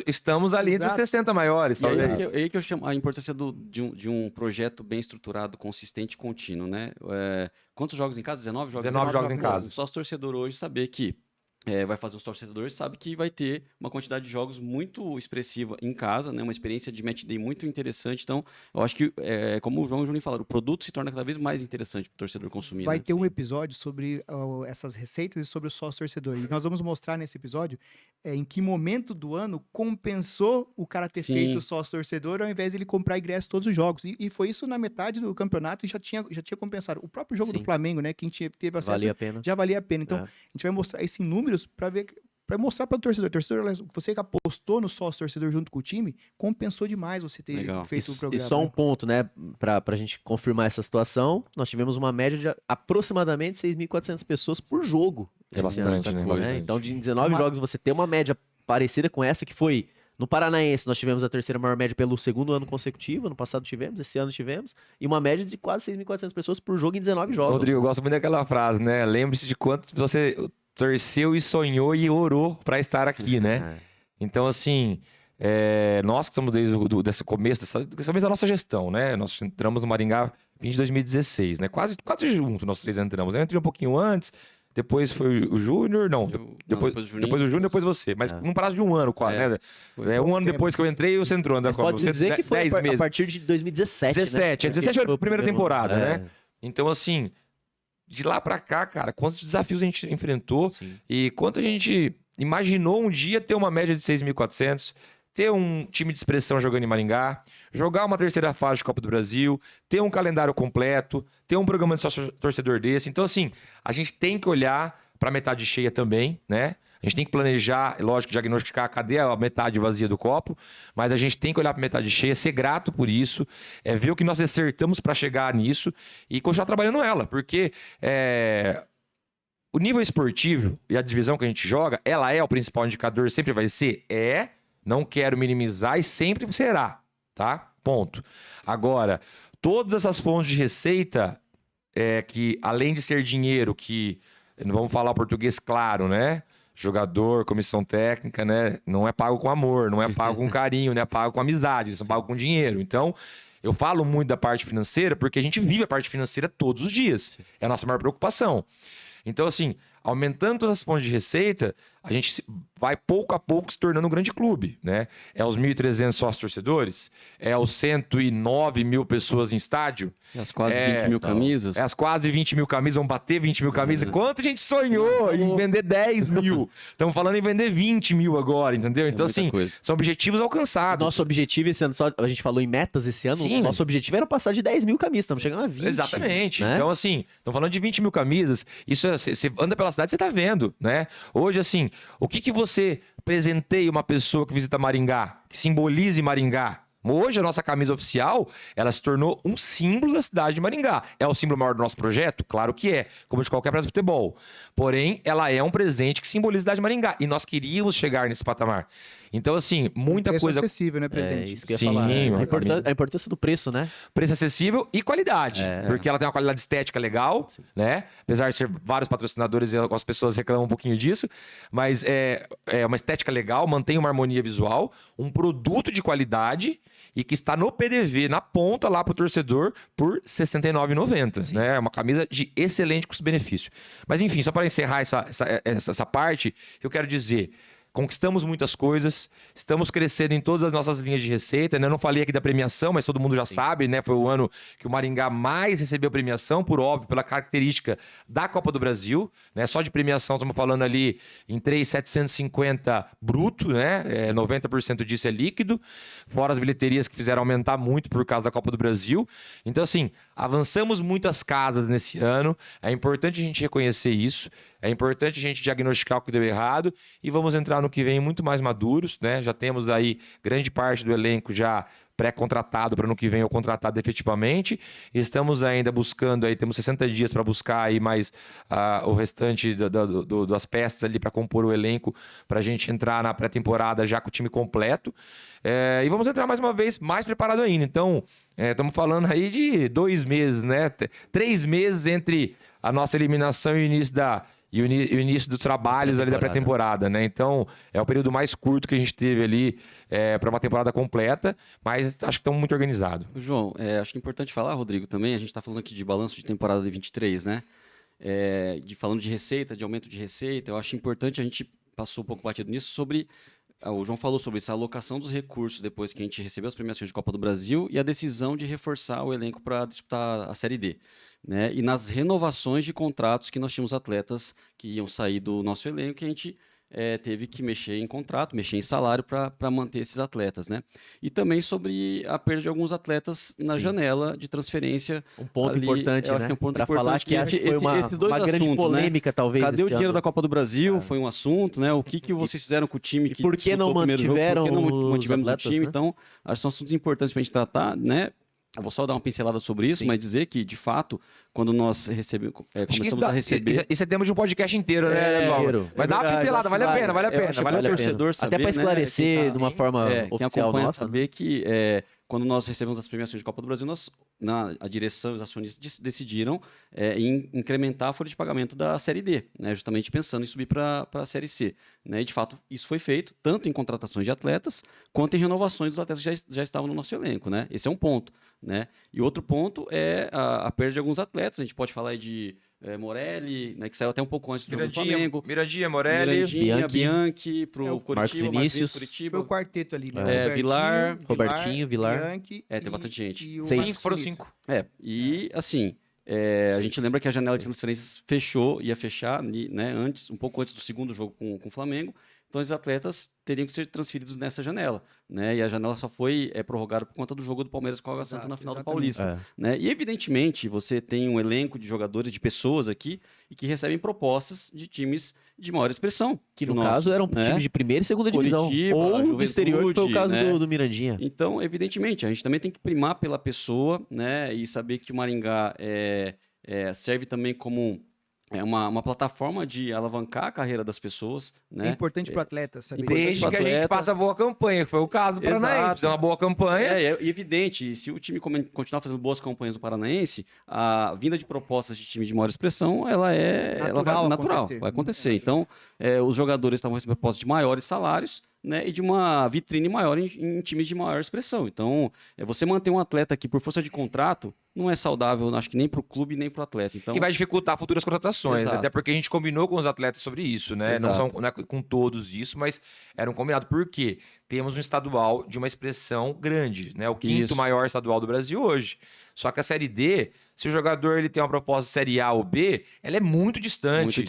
estamos ali entre os 60 maiores. Talvez. É aí que eu chamo a importância de um projeto bem estruturado, consistente e contínuo, né? Quantos jogos em casa? 19 jogos? 19 jogos em casa. O sócio-torcedor hoje saber que vai fazer um sócio-torcedor, sabe que vai ter uma quantidade de jogos muito expressiva em casa, né? Uma experiência de match day muito interessante. Então, eu acho que, como o João e o Juninho falaram, o produto se torna cada vez mais interessante para o torcedor consumir. Vai ter um episódio sobre essas receitas e sobre o sócio-torcedor. E nós vamos mostrar nesse episódio em que momento do ano compensou o cara ter feito o sócio-torcedor ao invés de ele comprar ingresso todos os jogos. E foi isso na metade do campeonato e já tinha compensado. O próprio jogo do Flamengo, né? Quem teve acesso já valia a pena. Então, a gente vai mostrar isso em números para mostrar para o torcedor. Você que apostou no sócio-torcedor junto com o time, compensou demais você ter feito o programa. E só um ponto, né? Pra gente confirmar essa situação, nós tivemos uma média de aproximadamente 6.400 pessoas por jogo. É bastante, né? Bastante. Então, de 19 jogos, você ter uma média parecida com essa, que foi... No Paranaense, nós tivemos a terceira maior média pelo segundo ano consecutivo. No passado tivemos, esse ano tivemos. E uma média de quase 6.400 pessoas por jogo em 19 jogos. Rodrigo, eu gosto muito daquela frase, né? Lembre-se de quanto você torceu e sonhou e orou para estar aqui, né? Então, assim, nós que estamos desde o começo, dessa vez da nossa gestão, né? Nós entramos no Maringá em 2016, né? Quase junto nós três entramos. Eu entrei um pouquinho antes... Depois foi o Júnior, depois o Júnior, depois você. Mas num prazo de um ano quase, né? Um ano depois que eu entrei, você entrou. Né? Pode dizer que foi a partir de 2017, 17, né? 17 foi a primeira temporada, né? Então, assim, de lá pra cá, cara, quantos desafios a gente enfrentou e quanto a gente imaginou um dia ter uma média de 6.400, ter um time de expressão jogando em Maringá, jogar uma terceira fase de Copa do Brasil, ter um calendário completo, ter um programa de sócio-torcedor desse. Então, assim, a gente tem que olhar para a metade cheia também, né? A gente tem que planejar, lógico, diagnosticar cadê a metade vazia do copo, mas a gente tem que olhar para a metade cheia, ser grato por isso, ver o que nós acertamos para chegar nisso e continuar trabalhando ela, porque o nível esportivo e a divisão que a gente joga, ela é o principal indicador, sempre vai ser? Não quero minimizar e sempre será, tá? Ponto. Agora, todas essas fontes de receita, que além de ser dinheiro, que não vamos falar português claro, né? Jogador, comissão técnica, né? Não é pago com amor, não é pago com carinho, não é pago com amizade, eles são pagos com dinheiro. Então, eu falo muito da parte financeira porque a gente vive a parte financeira todos os dias. É a nossa maior preocupação. Então, assim, aumentando todas as fontes de receita, a gente vai pouco a pouco se tornando um grande clube, né? É os 1.300 sócios-torcedores, é os 109 mil pessoas em estádio. É as quase 20 mil camisas. É as quase 20 mil camisas, vão bater 20 mil camisas. Quanto a gente sonhou em vender 10 mil? Estamos falando em vender 20 mil agora, entendeu? Então, assim, são objetivos alcançados. Nosso objetivo esse ano, a gente falou em metas esse ano, Sim. Nosso objetivo era passar de 10 mil camisas, estamos chegando a 20. Exatamente. Né? Então, assim, estamos falando de 20 mil camisas. Isso você anda pela cidade, você tá vendo, né? Hoje, assim, o que você presenteia uma pessoa que visita Maringá, que simbolize Maringá? Hoje, a nossa camisa oficial, ela se tornou um símbolo da cidade de Maringá. É o símbolo maior do nosso projeto? Claro que é, como de qualquer praça de futebol. Porém, ela é um presente que simboliza a cidade de Maringá. E nós queríamos chegar nesse patamar. Então, assim, muita Preço coisa... acessível, né, É presidente? isso que eu ia Sim, falar. uma camisa. A importância do preço, né? Preço acessível e qualidade. Porque ela tem uma qualidade estética legal, né? Apesar de ter vários patrocinadores e as pessoas reclamam um pouquinho disso. Mas é uma estética legal, mantém uma harmonia visual, um produto de qualidade e que está no PDV, na ponta lá pro torcedor, por R$ 69,90. Né? É uma camisa de excelente custo-benefício. Mas enfim, só para encerrar essa parte, eu quero dizer... Conquistamos muitas coisas, estamos crescendo em todas as nossas linhas de receita, né? Eu não falei aqui da premiação, mas todo mundo já sabe, né? Foi o ano que o Maringá mais recebeu premiação, por óbvio, pela característica da Copa do Brasil, né? Só de premiação estamos falando ali em 3.750 bruto, né? 90% disso é líquido, fora as bilheterias que fizeram aumentar muito por causa da Copa do Brasil. Então, assim, avançamos muitas casas nesse ano, é importante a gente reconhecer isso. É importante a gente diagnosticar o que deu errado e vamos entrar no que vem muito mais maduros, né? Já temos aí grande parte do elenco já pré-contratado para no que vem ou contratado efetivamente. Estamos ainda buscando aí, temos 60 dias para buscar aí mais o restante das peças ali para compor o elenco, para a gente entrar na pré-temporada já com o time completo. E vamos entrar mais uma vez mais preparado ainda. Então, estamos falando aí de 2 meses, né? 3 meses entre a nossa eliminação e o início dos trabalhos ali da pré-temporada, né? Então, é o período mais curto que a gente teve ali para uma temporada completa, mas acho que estamos muito organizados. João, acho que é importante falar, Rodrigo, também, a gente está falando aqui de balanço de temporada de 23, né? Falando de receita, de aumento de receita, eu acho importante, a gente passou um pouco batido nisso, sobre... O João falou sobre isso, a alocação dos recursos depois que a gente recebeu as premiações de Copa do Brasil e a decisão de reforçar o elenco para disputar a Série D. Né? E nas renovações de contratos que nós tínhamos atletas que iam sair do nosso elenco, que a gente teve que mexer em contrato, mexer em salário para manter esses atletas. Né? E também sobre a perda de alguns atletas na janela de transferência. Um ponto ali, importante, né? Para falar que foi uma grande assuntos, polêmica, né? talvez. Cadê o dinheiro ano? da Copa do Brasil? Foi um assunto, né? O que vocês fizeram com o time que por que não mantiveram jogo? Por que não mantivemos atletas, o time? né? Então, acho que são assuntos importantes para a gente tratar, né? Eu vou só dar uma pincelada sobre isso, mas dizer que, de fato, quando nós começamos a receber... Isso é tema de um podcast inteiro, né, Paulo? Vai dar uma pincelada, vale a pena, vale a pena. Vale o torcedor saber, até para esclarecer de uma forma quem oficial acompanha nossa. saber que quando nós recebemos as premiações de Copa do Brasil, a direção e os acionistas decidiram incrementar a folha de pagamento da Série D, né, justamente pensando em subir para a Série C. Né, e, de fato, isso foi feito tanto em contratações de atletas quanto em renovações dos atletas que já estavam no nosso elenco. Né? Esse é um ponto. Né? E outro ponto é a perda de alguns atletas. A gente pode falar aí de Morelli, né, que saiu até um pouco antes do jogo do Flamengo. Mirandinha, Morelli, Bianchi pro Curitiba, Marcos Vinícius. Curitiba. Foi o quarteto ali, né? Robertinho, Vilar. Tem bastante gente. Foram 5. E assim, a gente lembra que a janela de transferências ia fechar, né, um pouco antes do segundo jogo com o Flamengo. Então, os atletas teriam que ser transferidos nessa janela. Né? E a janela só foi prorrogada por conta do jogo do Palmeiras com o Água Santa na final do Paulista. Né? E, evidentemente, você tem um elenco de jogadores, de pessoas aqui, e que recebem propostas de times de maior expressão. Que, no caso, eram times de primeira e segunda divisão. Curitiba, ou do exterior, que foi o caso né? do Mirandinha. Então, evidentemente, a gente também tem que primar pela pessoa, né? E saber que o Maringá serve também como... uma plataforma de alavancar a carreira das pessoas. Né? É importante para o atleta saber. Desde que a gente faça boa campanha, que foi o caso do Paranaense. Fizer uma boa campanha. É evidente. E se o time continuar fazendo boas campanhas no Paranaense, a vinda de propostas de time de maior expressão, ela vai acontecer. Então, os jogadores estavam recebendo propostas de maiores salários, né, e de uma vitrine maior em times de maior expressão. Então, você manter um atleta aqui por força de contrato não é saudável, acho que nem para o clube nem para o atleta. Então, e vai dificultar futuras contratações, Exato. Até porque a gente combinou com os atletas sobre isso, né? Não é com todos isso, mas era um combinado. Por quê? Temos um estadual de uma expressão grande, né? O quinto maior estadual do Brasil hoje. Só que a Série D, se o jogador ele tem uma proposta Série A ou B, ela é muito distante,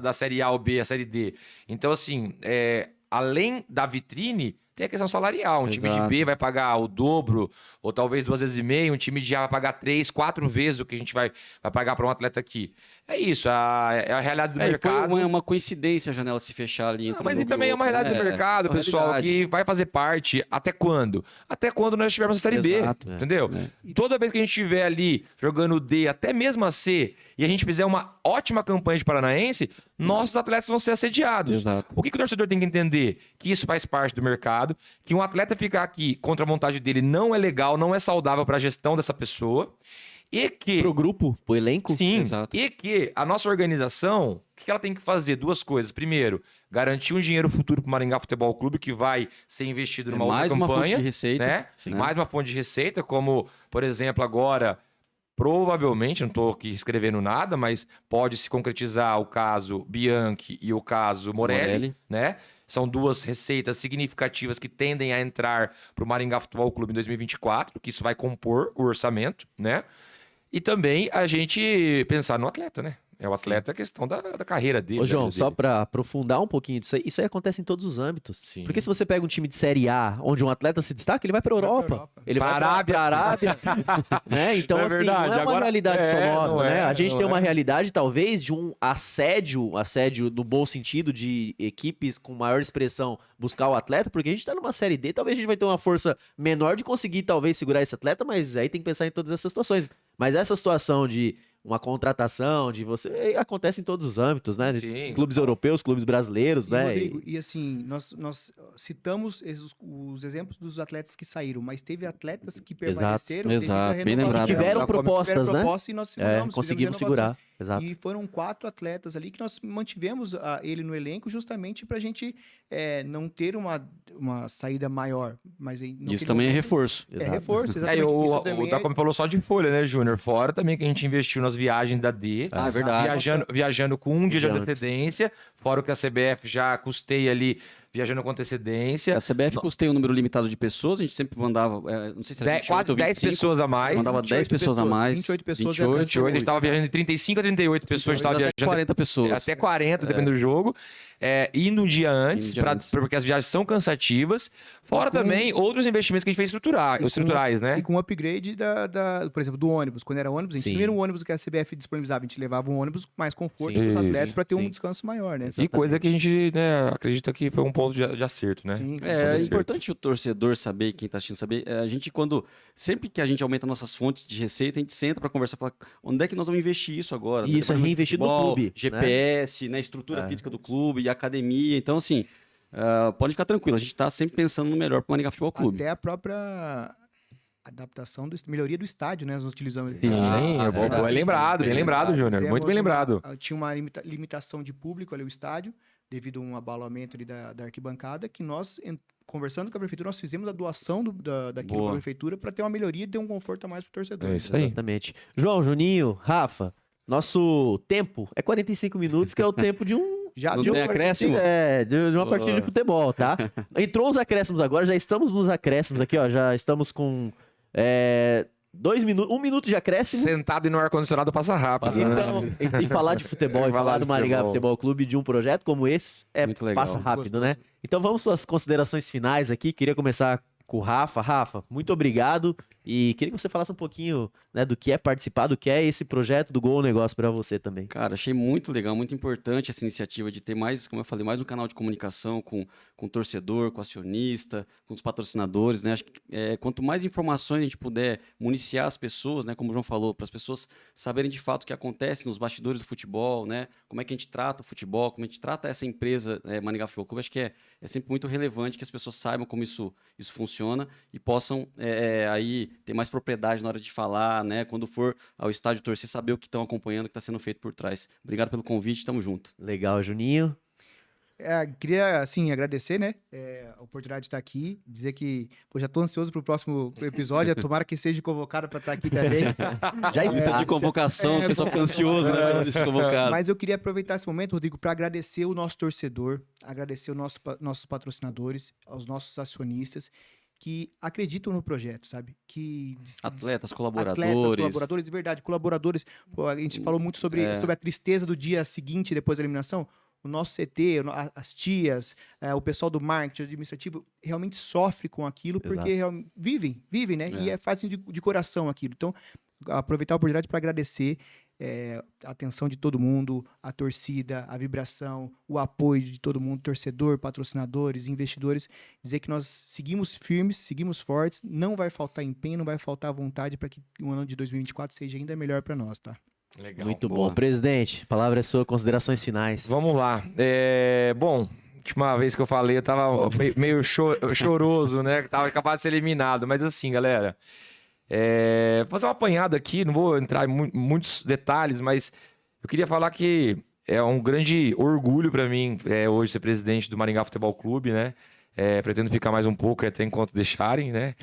da Série A ou B, a Série D. Então, assim, além da vitrine, tem a questão salarial. Um time de B vai pagar o dobro, ou talvez 2,5 vezes. Um time de A vai pagar 3, 4 vezes o que a gente vai pagar para um atleta aqui. É isso, é a realidade do E foi mercado. uma coincidência a janela se fechar ali. entre Mas um e e também é uma outro, realidade do mercado, uma pessoal, realidade. que vai fazer parte até quando? Até quando nós estivermos na Série Exato. B, entendeu? É. Toda vez que a gente estiver ali jogando D, até mesmo a C, e a gente fizer uma ótima campanha de Paranaense, nossos atletas vão ser assediados. Exato. O que o torcedor tem que entender? Que isso faz parte do mercado, que um atleta ficar aqui contra a vontade dele não é legal, não é saudável para a gestão dessa pessoa, e que... Pro grupo, pro elenco. Sim, Exato. e que a nossa organização, o que ela tem que fazer? Duas coisas. Primeiro, garantir um dinheiro futuro para o Maringá Futebol Clube que vai ser investido numa outra mais uma fonte campanha. de receita. Né? Sim. Mais uma fonte de receita, como, por exemplo, agora, provavelmente, não estou aqui escrevendo nada, mas pode se concretizar o caso Bianchi e o caso Morelli. Né? São duas receitas significativas que tendem a entrar para o Maringá Futebol Clube em 2024, que isso vai compor o orçamento, né? E também a gente pensar no atleta, né? É o atleta a questão da carreira dele. Ô, João, da vida só dele. pra aprofundar um pouquinho disso aí acontece em todos os âmbitos. Sim. Porque se você pega um time de Série A, onde um atleta se destaca, ele vai pra Vai pra Europa. Europa. Ele Pra vai Arábia. pra Arábia. Né? Então, Não é assim, verdade. não é uma Agora- realidade é, famosa, não né? é, A gente não tem uma é. realidade, talvez, de um assédio no bom sentido, de equipes com maior expressão buscar o atleta, porque a gente tá numa Série D, talvez a gente vai ter uma força menor de conseguir, talvez, segurar esse atleta, mas aí tem que pensar em todas essas situações. Mas essa situação de uma contratação, de você. Acontece em todos os âmbitos, né? Sim, Clubes europeus, clubes brasileiros, E, né? Rodrigo, e assim, nós citamos os exemplos dos atletas que saíram, mas teve atletas que permaneceram, teve Exato, a bem renovação. lembrado. Tiveram Já propostas, né? proposta e nós seguramos, Conseguimos fizemos renovação. segurar. Exato. E foram 4 atletas ali que nós mantivemos ele no elenco justamente para a gente não ter uma saída maior. Mas aí, Isso naquele também é momento, reforço. É Exato. reforço, É, exatamente. e Isso o também Dacom falou só de folha, né, Júnior? Fora também que a gente investiu nas viagens da D. Ah, é verdade. Viajando com um dia de Antes. antecedência, fora o que a CBF já custeia ali, viajando com antecedência. A CBF custeia um número limitado de pessoas, a gente sempre mandava, não sei se era 28 Quase ou 10 25, pessoas a mais. mandava 10 pessoas a mais. 28 pessoas 28, 28, a gente estava viajando de 35 a 38 pessoas, a gente estava até viajando 40 pessoas. até 40, dependendo do jogo. Indo um dia antes, Indo um dia antes. porque as viagens são cansativas. Fora também outros investimentos que a gente fez estruturais, né? E com o upgrade por exemplo, do ônibus. Quando era ônibus, a gente Sim. primeiro o ônibus que a CBF disponibilizava, a gente levava um ônibus com mais conforto Sim. para os atletas para ter Sim. um descanso maior, né? E coisa que a gente acredita que foi um ponto de acerto, né? Sim. É Tudo importante o torcedor saber, quem está assistindo saber. A gente, sempre que a gente aumenta nossas fontes de receita, a gente senta para conversar, falar onde é que nós vamos investir isso agora? E isso é Departamento de reinvestido no futebol, clube, né? GPS, né? Estrutura física do clube, academia. Então, assim, pode ficar tranquilo. A gente está sempre pensando no melhor para o Maringá Futebol Clube. Até a própria adaptação, melhoria do estádio, né? Nós utilizamos. Sim, verdade. bem lembrado, Júnior. Fizemos Muito bem lembrado. Tinha uma limitação de público ali, o estádio, devido a um abalamento ali da arquibancada, que nós, conversando com a prefeitura, nós fizemos a doação daquilo Boa. para a prefeitura para ter uma melhoria e ter um conforto a mais para o torcedor. É isso aí. Exatamente. João, Juninho, Rafa, nosso tempo é 45 minutos, que é o tempo de um. Já Não de um- tem acréscimo? De uma partida de futebol, tá? Entrou os acréscimos agora, já estamos nos acréscimos aqui, ó. Já estamos com 2 minutos, 1 minuto de acréscimo. Sentado e no ar-condicionado passa rápido. né? Então, e falar de futebol, e falar do Maringá Futebol Clube, de um projeto como esse, Muito legal. passa rápido, Gostoso. né? Então vamos para as considerações finais aqui. Queria começar com o Rafa. Rafa, muito obrigado. E queria que você falasse um pouquinho, né, do que é participar, do que é esse projeto do Gol Negócio para você também. Cara, achei muito legal, muito importante essa iniciativa de ter mais, como eu falei, mais um canal de comunicação com o torcedor, com o acionista, com os patrocinadores, né? Acho que quanto mais informações a gente puder municiar as pessoas, né? Como o João falou, para as pessoas saberem de fato o que acontece nos bastidores do futebol, né? Como é que a gente trata o futebol, como a gente trata essa empresa Maringá Futebol Clube, acho que é sempre muito relevante que as pessoas saibam como isso funciona e possam aí ter mais propriedade na hora de falar, né? Quando for ao estádio torcer, saber o que estão acompanhando, o que está sendo feito por trás. Obrigado pelo convite, tamo junto. Legal, Juninho. Queria, assim, agradecer, né, a oportunidade de estar aqui, dizer que já estou ansioso para o próximo episódio, tomara que seja convocado para estar aqui também. Já está. De convocação, o pessoal fica ansioso, né? Quando eles convocado. Mas eu queria aproveitar esse momento, Rodrigo, para agradecer o nosso torcedor, agradecer os nossos patrocinadores, aos nossos acionistas, que acreditam no projeto, sabe? Atletas, Atletas, colaboradores. colaboradores, de verdade, colaboradores. Pô, a gente falou muito sobre a tristeza do dia seguinte, depois da eliminação. O nosso CT, as tias, o pessoal do marketing administrativo realmente sofre com aquilo, porque vivem, né? E é fácil de coração aquilo. Então, aproveitar a oportunidade para agradecer. a atenção de todo mundo, a torcida, a vibração, o apoio de todo mundo, torcedor, patrocinadores, investidores, dizer que nós seguimos firmes, seguimos fortes, não vai faltar empenho, não vai faltar vontade para que o ano de 2024 seja ainda melhor para nós, tá? Legal. Muito boa. bom. Presidente, a palavra é sua, considerações finais. Vamos lá. Bom, última vez que eu falei, eu tava meio choroso, né? Que tava capaz de ser eliminado. Mas assim, galera, vou fazer uma apanhada aqui, não vou entrar em muitos detalhes, mas eu queria falar que é um grande orgulho para mim hoje ser presidente do Maringá Futebol Clube, né? Pretendo ficar mais um pouco até enquanto deixarem, né?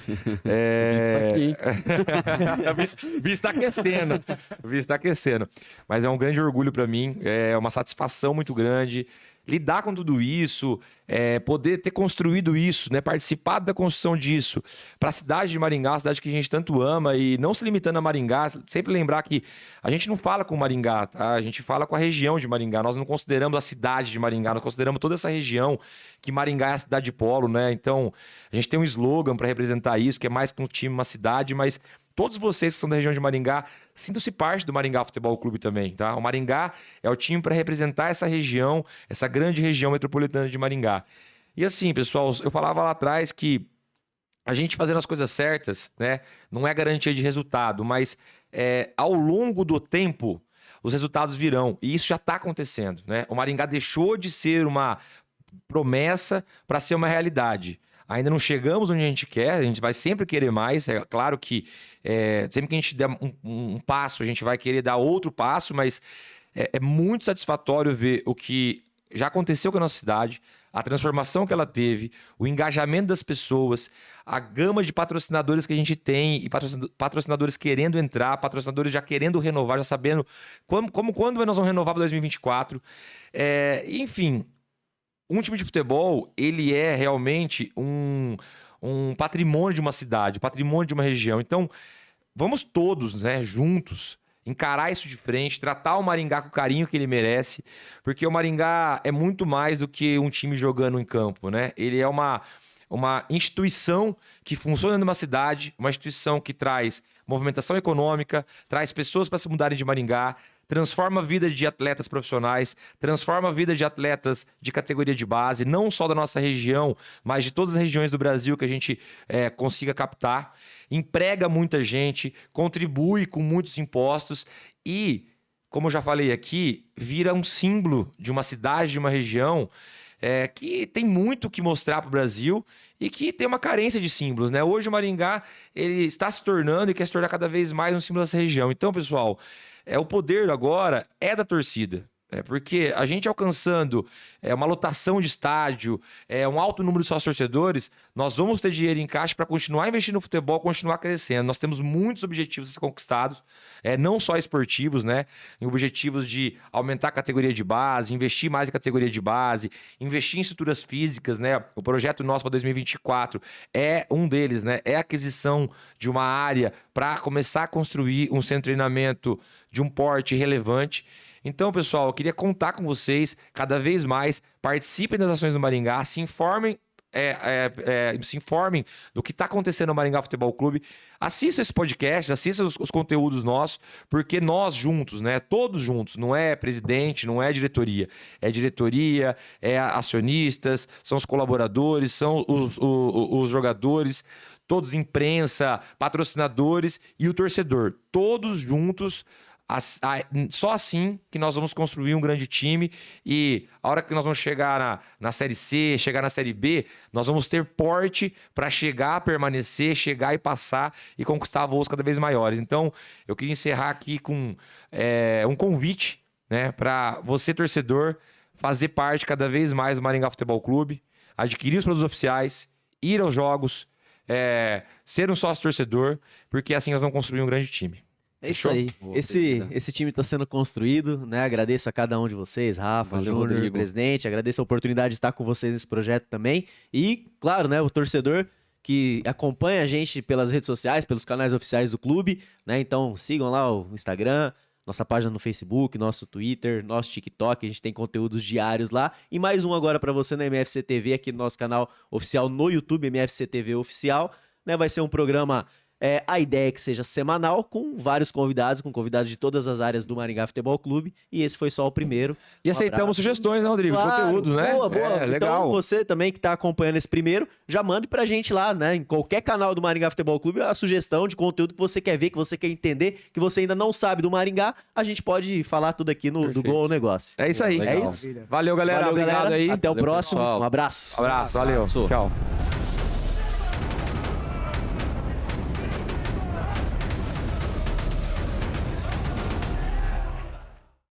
Visto tá aquecendo. Visto tá aquecendo. Mas é um grande orgulho para mim, é uma satisfação muito grande. Lidar com tudo isso, poder ter construído isso, né? Participado da construção disso para a cidade de Maringá, a cidade que a gente tanto ama, e não se limitando a Maringá, sempre lembrar que a gente não fala com Maringá, tá? A gente fala com a região de Maringá, nós não consideramos a cidade de Maringá, nós consideramos toda essa região, que Maringá é a cidade de polo, né? Então, a gente tem um slogan para representar isso, que é mais que um time, uma cidade, mas todos vocês que são da região de Maringá, sintam-se parte do Maringá Futebol Clube também, tá? O Maringá é o time para representar essa região, essa grande região metropolitana de Maringá. E assim, pessoal, eu falava lá atrás que a gente fazendo as coisas certas, né, não é garantia de resultado, mas ao longo do tempo, os resultados virão. E isso já está acontecendo, né? O Maringá deixou de ser uma promessa para ser uma realidade. Ainda não chegamos onde a gente quer, a gente vai sempre querer mais. É claro que sempre que a gente der um passo, a gente vai querer dar outro passo, mas é muito satisfatório ver o que já aconteceu com a nossa cidade, a transformação que ela teve, o engajamento das pessoas, a gama de patrocinadores que a gente tem e patrocinadores querendo entrar, patrocinadores já querendo renovar, já sabendo quando nós vamos renovar para 2024. Enfim, um time de futebol, ele é realmente um patrimônio de uma cidade, patrimônio de uma região. Então, vamos todos, né, juntos, encarar isso de frente, tratar o Maringá com o carinho que ele merece, porque o Maringá é muito mais do que um time jogando em campo, né? Ele é uma instituição que funciona numa cidade, uma instituição que traz movimentação econômica, traz pessoas para se mudarem de Maringá, transforma a vida de atletas profissionais, transforma a vida de atletas de categoria de base, não só da nossa região, mas de todas as regiões do Brasil que a gente consiga captar, emprega muita gente, contribui com muitos impostos e, como eu já falei aqui, vira um símbolo de uma cidade, de uma região que tem muito que mostrar para o Brasil e que tem uma carência de símbolos, né? Hoje o Maringá ele está se tornando e quer se tornar cada vez mais um símbolo dessa região. Então, pessoal, o poder agora é da torcida. Porque a gente alcançando uma lotação de estádio, um alto número de sócios-torcedores, nós vamos ter dinheiro em caixa para continuar investindo no futebol, continuar crescendo. Nós temos muitos objetivos a ser conquistados, não só esportivos, né? Em objetivos de aumentar a categoria de base, investir mais em categoria de base, investir em estruturas físicas, né? O projeto nosso para 2024 é um deles, né? É a aquisição de uma área para começar a construir um centro de treinamento de um porte relevante. Então, pessoal, eu queria contar com vocês cada vez mais, participem das ações do Maringá, se informem do que está acontecendo no Maringá Futebol Clube, assista esse podcast, assista os conteúdos nossos, porque nós juntos, né, todos juntos, não é presidente, não é diretoria, é acionistas, são os colaboradores, são os jogadores, todos imprensa, patrocinadores e o torcedor, todos juntos. Só assim que nós vamos construir um grande time e a hora que nós vamos chegar na Série C, chegar na Série B, nós vamos ter porte para chegar, permanecer, chegar e passar e conquistar voos cada vez maiores. Então, eu queria encerrar aqui com um convite, né, para você, torcedor, fazer parte cada vez mais do Maringá Futebol Clube, adquirir os produtos oficiais, ir aos jogos, ser um sócio-torcedor, porque assim nós vamos construir um grande time. É isso aí. Esse time está sendo construído, né? Agradeço a cada um de vocês, Rafa, Valeu, Júnior, Rodrigo. presidente. Agradeço a oportunidade de estar com vocês nesse projeto também. E, claro, né? O torcedor que acompanha a gente pelas redes sociais, pelos canais oficiais do clube, né? Então, sigam lá o Instagram, nossa página no Facebook, nosso Twitter, nosso TikTok. A gente tem conteúdos diários lá. E mais um agora para você na MFC TV, aqui no nosso canal oficial no YouTube, MFC TV Oficial. Né? Vai ser um programa A ideia é que seja semanal, com vários convidados, com convidados de todas as áreas do Maringá Futebol Clube. E esse foi só o primeiro. E aceitamos abraço. sugestões, né, Rodrigo? Claro, Conteúdos, né? Boa, boa. Legal. Então, você também que tá acompanhando esse primeiro, já mande pra gente lá, né? Em qualquer canal do Maringá Futebol Clube, a sugestão de conteúdo que você quer ver, que você quer entender, que você ainda não sabe do Maringá, a gente pode falar tudo aqui do Perfeito. Gol ao Negócio. É isso aí. Legal. É isso. Valeu, galera. Valeu, Obrigado galera. aí. Até o Valeu, próximo. pessoal. Um abraço. Abraço, valeu. Abraço. Tchau.